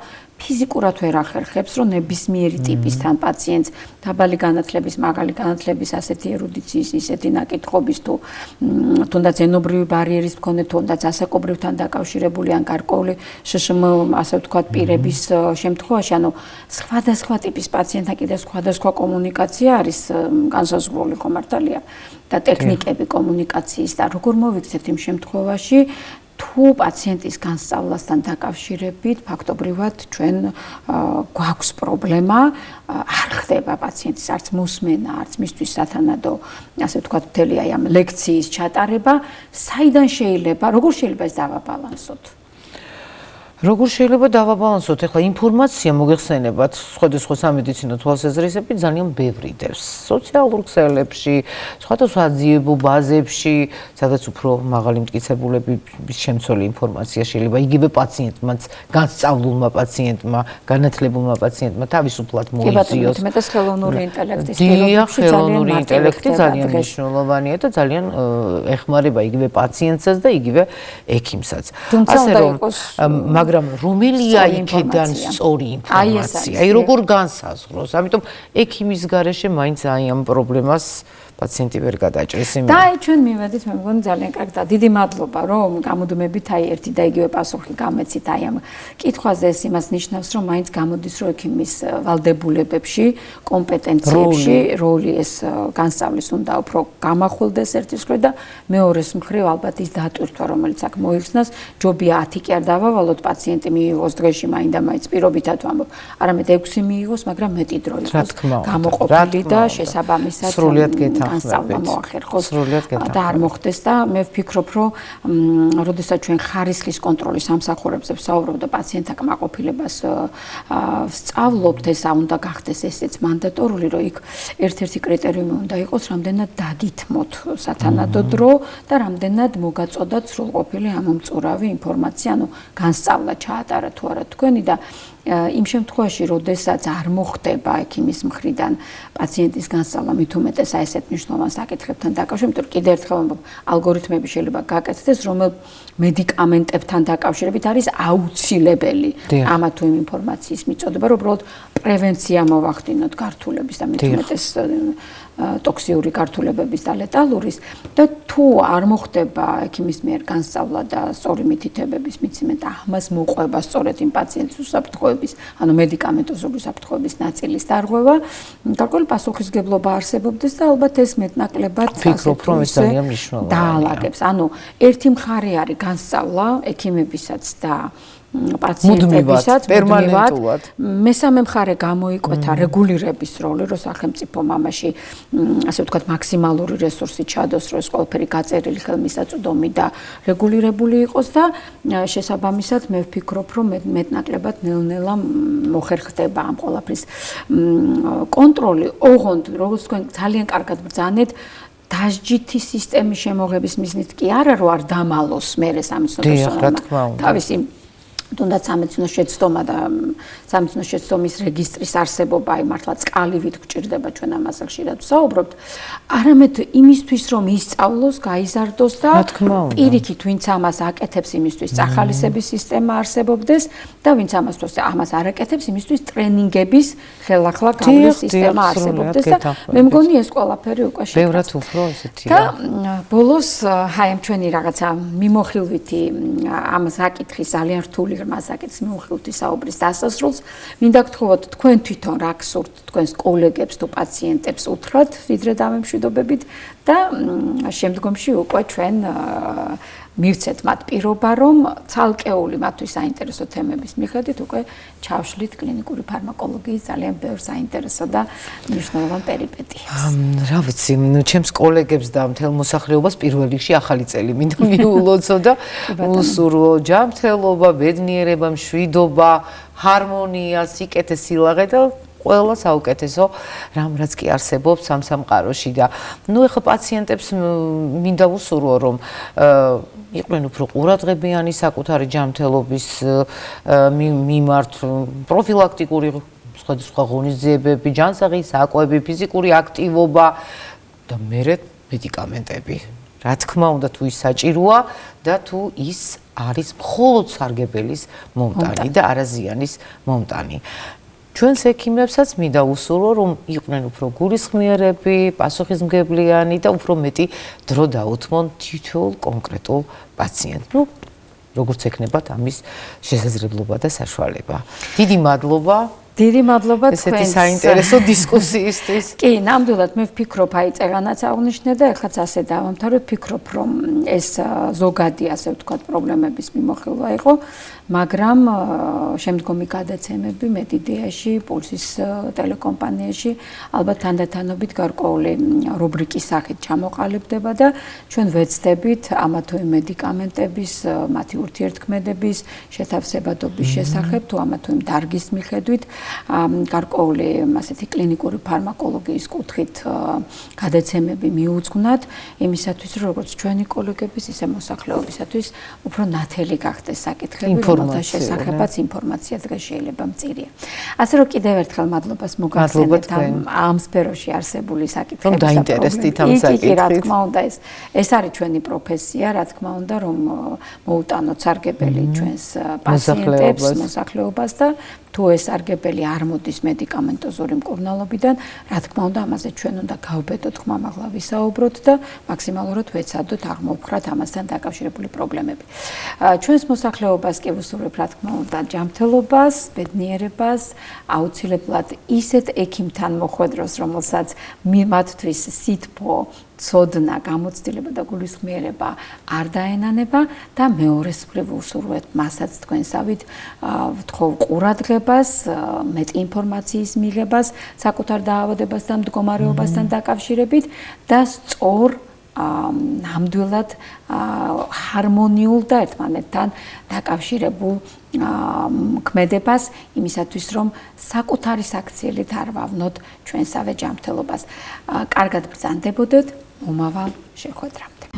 ფიზიკურად ვერ ახერხებს, რომ ნებისმიერი ტიპისთან პაციენტს დაბალი განათლების, მაღალი განათლების, ასეთი ერუდიციის, ისეთი ნაკითხობის თუ თუნდაც ენობრივი ბარიერის მქონე, თუნდაც ასაკობრივთან დაკავშირებული ან გარკვეული შშმ, ასე ვთქვათ, პირების შემთხვევაში, ანუ სხვადასხვა ტიპის პაციენტთან კიდევ სხვადასხვა კომუნიკაცია არის განსაზღვრული, ხო მართალია და ტექნიკები კომუნიკაციის და როგორ მოვიქცეთ იმ შემთხვევაში თუ პაციენტის განსწავლასთან დაკავშირებით ფაქტობრივად ჩვენ გვაქვს პრობლემა, არ ხდება პაციენტის არც მოსმენა, არც მისთვის სათანადო, ასე ვთქვათ, მთელი აი ამ ლექციის ჩატარება, საიდან შეიძლება, როგორ შეიძლება ეს დავაბალანსოთ? როგორ შეიძლება დავაბალანსოთ? ეხლა ინფორმაცია მოგეხსენებათ სხვადასხვა სამედიცინო თვალსაზრისებით ძალიან ბევრი დევს. სოციალურ ქსელებში, სხვადასხვა ძიებო ბაზებში, სადაც უფრო მაღალი მტკიცებულების შემცველი ინფორმაცია შეიძლება იგივე პაციენტმაც, განსწავლულმა პაციენტმა, განათლებულმა პაციენტმა თავისუფლად მოიძიოს. კი, მეტად ხელოვნური ინტელექტის ხელოვნური ინტელექტი ძალიან მნიშვნელოვანია და ძალიან ეხმარება იგივე პაციენტსაც და იგივე ექიმსაც. ასე რომ მაგრამ რომელია იქიდან სწორი ინფორმაცია? აი როგორ განსაზღვროს? ამიტომ ექიმის გარეშე მაინც აი ამ პრობლემას პაციენტი ვერ გადაჭრის იმედი. და აი ჩვენ მივედით, მე მგონი ძალიან კარგი და დიდი მადლობა, რომ გამოდმებით აი ერთი და იგივე პასუხი გამეცით აი ამ კითხვაზე. ეს იმას ნიშნავს, რომ მაინც გამოდის, რომ ექიმის ვალდებულებებში, კომპეტენციებში როლი ეს განსწავლის უნდა უფრო გამახვილდეს ერთის მხრივ და მეორეს მხრივ ალბათ ის დატვირთვა, რომელიც აქ მოიხსნას, ჯობია 10 კი არ დავავალოთ პაციენტი მიიღოს დღეში მაინდა-მაინც პირობითად ვამბობ, არამედ 6 მიიღოს, მაგრამ მეტი დრო იყოს გამოყოფილი და შესაბამისად განსწავლა მოახერხოს და არ მოხდეს და მე ვფიქრობ, რომ როდესაც ჩვენ ხარისხის კონტროლის სამსახურებზე ვსაუბრობ და პაციენტთა კმაყოფილებას ვსწავლობთ, ესა უნდა გახდეს ესეც მანდატორული, რომ იქ ერთ-ერთი კრიტერიუმი უნდა იყოს, რამდენად დაგითმოთ სათანადო დრო და რამდენად მოგაწოდათ სრულყოფილი ამომწურავი ინფორმაცია, ანუ განსწავლა ჩაატარა თუ არა თქვენი და იმ შემთხვევაში, როდესაც არ მოხდება ექიმის მხრიდან პაციენტის განსწავლა, მით უმეტეს აი ესეთ მნიშვნელოვან საკითხებთან დაკავშირებით, იმიტომ რომ კიდევ ერთხელ ვამბობ, ალგორითმები შეიძლება გაკეთდეს, რომელ მედიკამენტებთან დაკავშირებით არის აუცილებელი ამა თუ იმ ინფორმაციის მიწოდება, რომ უბრალოდ პრევენცია მოვახდინოთ გართულების და მით უმეტეს ტოქსიური გართულებების და ლეტალურის და თუ არ მოხდება ექიმის მიერ განსწავლა და სწორი მითითებების მიცემა და ამას მოყვება სწორედ იმ პაციენტის უსაფრთხოების, ანუ მედიკამენტოზური უსაფრთხოების ნაწილის დარღვევა, გარკვეული პასუხისგებლობა არსებობდეს და ალბათ ეს მეტნაკლებად ფიქრობ, რომ ეს ძალიან მნიშვნელოვანია. დაალაგებს. ანუ ერთი მხარე არის განსწავლა ექიმებისაც და პაციენტებისაც პერმანენტულად. მესამე მხარე გამოიკვეთა რეგულირების როლი, რომ სახელმწიფო ამაში ასე ვთქვათ მაქსიმალური რესურსი ჩადოს, რომ ეს ყველაფერი გაწერილი ხელმისაწვდომი და რეგულირებული იყოს და შესაბამისად მე ვფიქრობ, რომ მეტნაკლებად ნელ-ნელა მოხერხდება ამ ყველაფრის კონტროლი. ოღონდ როგორც თქვენ ძალიან კარგად ბრძანეთ, დასჯითი სისტემის შემოღების მიზნით კი არა, რომ არ დამალოს მერე სამეცნიერო პერსონალმა თავისი თუნდაც სამეცნიერო შეცდომა და სამეცნიერო შეცდომის რეგისტრის არსებობა აი მართლა წყალივით გვჭირდება ჩვენ ამაზე ხშირად ვსაუბრობთ, არამედ იმისთვის რომ ისწავლოს, გაიზარდოს და პირიქით ვინც ამას აკეთებს იმისთვის წახალისების სისტემა არსებობდეს და ვინც ამას არ აკეთებს იმისთვის ტრენინგების ხელახლა გავლის სისტემა არსებობდეს და მე მგონი ეს ყველაფერი უკვე შეგვიძლია. ბევრად უფრო ესეთია. და ბოლოს აი ამ ჩვენი რაღაცა მიმოხილვითი ამ საკითხის ძალიან რთული მასაკეთს მიუხედავად საუბრის დასასრულს, მინდა გთხოვოთ თქვენ თვითონ რა გსურთ თქვენს კოლეგებს თუ პაციენტებს უთხრათ ვიდრე დამემშვიდობებით და შემდგომში უკვე ჩვენ მივცეთ მათ პირობა, რომ ცალკეული მათთვის საინტერესო თემების მიხედვით უკვე ჩავშლით კლინიკური ფარმაკოლოგიის ძალიან ბევრ საინტერესო და მნიშვნელოვან პერიპეტიას. რა ვიცი, ჩემს კოლეგებს და მთელ მოსახლეობას პირველ რიგში ახალი წელი მინდა მიულოცო და უსურვო ჯანმრთელობა, ბედნიერება, მშვიდობა, ჰარმონია, სიკეთე, სილაღე და ყველა საუკეთესო რამ რაც კი არსებობს ამ სამყაროში და ეხლა პაციენტებს მინდა უსურვო რომ იყვნენ უფრო ყურადღებიანი საკუთარი ჯანმრთელობის მიმართ პროფილაქტიკური სხვადასხვა ღონისძიებები, ჯანსაღი საკვები, ფიზიკური აქტივობა და მერე მედიკამენტები. რა თქმა უნდა თუ ის საჭიროა და თუ ის არის მხოლოდ სარგებელის მომტანი და არაზიანის მომტანი. ჩვენს ექიმებსაც მინდა უსურვო, რომ იყვნენ უფრო გულისხმიერები, პასუხისმგებლიანი და უფრო მეტი დრო დაუთმონ თითოეულ კონკრეტულ პაციენტს. როგორც ექნებათ ამის შესაძლებლობა და საშუალება. დიდი მადლობა. დიდი მადლობა თქვენს. ესეთი საინტერესო დისკუსიისთვის. კი, ნამდვილად მე ვფიქრობ, აი წერანაც აღნიშნე და ეხლაც ასე დავამთავრებ, ვფიქრობ, რომ ეს ზოგადი, ასე ვთქვათ, პრობლემების მიმოხილვა იყო, მაგრამ შემდგომი გადაცემები მედიდიაში, პულსის ტელეკომპანიაში ალბათ თანდათანობით გარკვეული რუბრიკის სახით ჩამოყალიბდება და ჩვენ ვეცდებით ამა თუ იმ მედიკამენტების, მათი ურთიერთქმედების, შეთავსებადობის შესახებ თუ ამა თუ იმ დარგის მიხედვით გარკვეული ასეთი კლინიკური ფარმაკოლოგიის კუთხით გადაცემები მიუძღვნათ იმისათვის, რომ როგორც ჩვენი კოლეგების, ისე მოსახლეობისათვის უფრო ნათელი გახდეს საკითხები, პერსონალთა შესახებაც ინფორმაცია დღეს შეიძლება მწირია. ასე რომ კიდევ ერთხელ მადლობას მოგახსენებთ ამ სფეროში არსებული საკითხების რომ დაინტერესდით ამ საკითხით. რა თქმა უნდა ეს არის ჩვენი პროფესია, რა თქმა უნდა რომ მოუტანოთ სარგებელი ჩვენს პაციენტებს, მოსახლეობას და თუ ეს სარგებელი არ მოდის მედიკამენტოზური მკურნალობიდან, რა თქმა უნდა ამაზე ჩვენ უნდა გავბედოთ, ხმამაღლა ვისაუბროთ და მაქსიმალურად ვეცადოთ აღმოვხრათ ამასთან დაკავშირებული პრობლემები. ჩვენს მოსახლეობას კი ვუსურვებ, რა თქმა უნდა, ჯანმრთელობას, ბედნიერებას, აუცილებლად ისეთ ექიმთან მოხვედროს, რომელსაც მათთვის სითბო, ცოდნა, გამოცდილება და გულისხმიერება არ დაენანება და მეორეს მხრივ ვუსურვებთ მასაც თქვენსავით ვთხოვ ყურადღებას, მეტი ინფორმაციის მიღებას საკუთარ დაავადებასთან, მდგომარეობასთან დაკავშირებით და სწორ ნამდვილად ჰარმონიულ და ერთმანეთთან დაკავშირებულ ქმედებას იმისათვის, რომ საკუთარი საქციელით არ ვავნოთ ჩვენსავე ჯანმრთელობას. კარგად ბრძანდებოდეთ მომავალ შეხვედრამდე.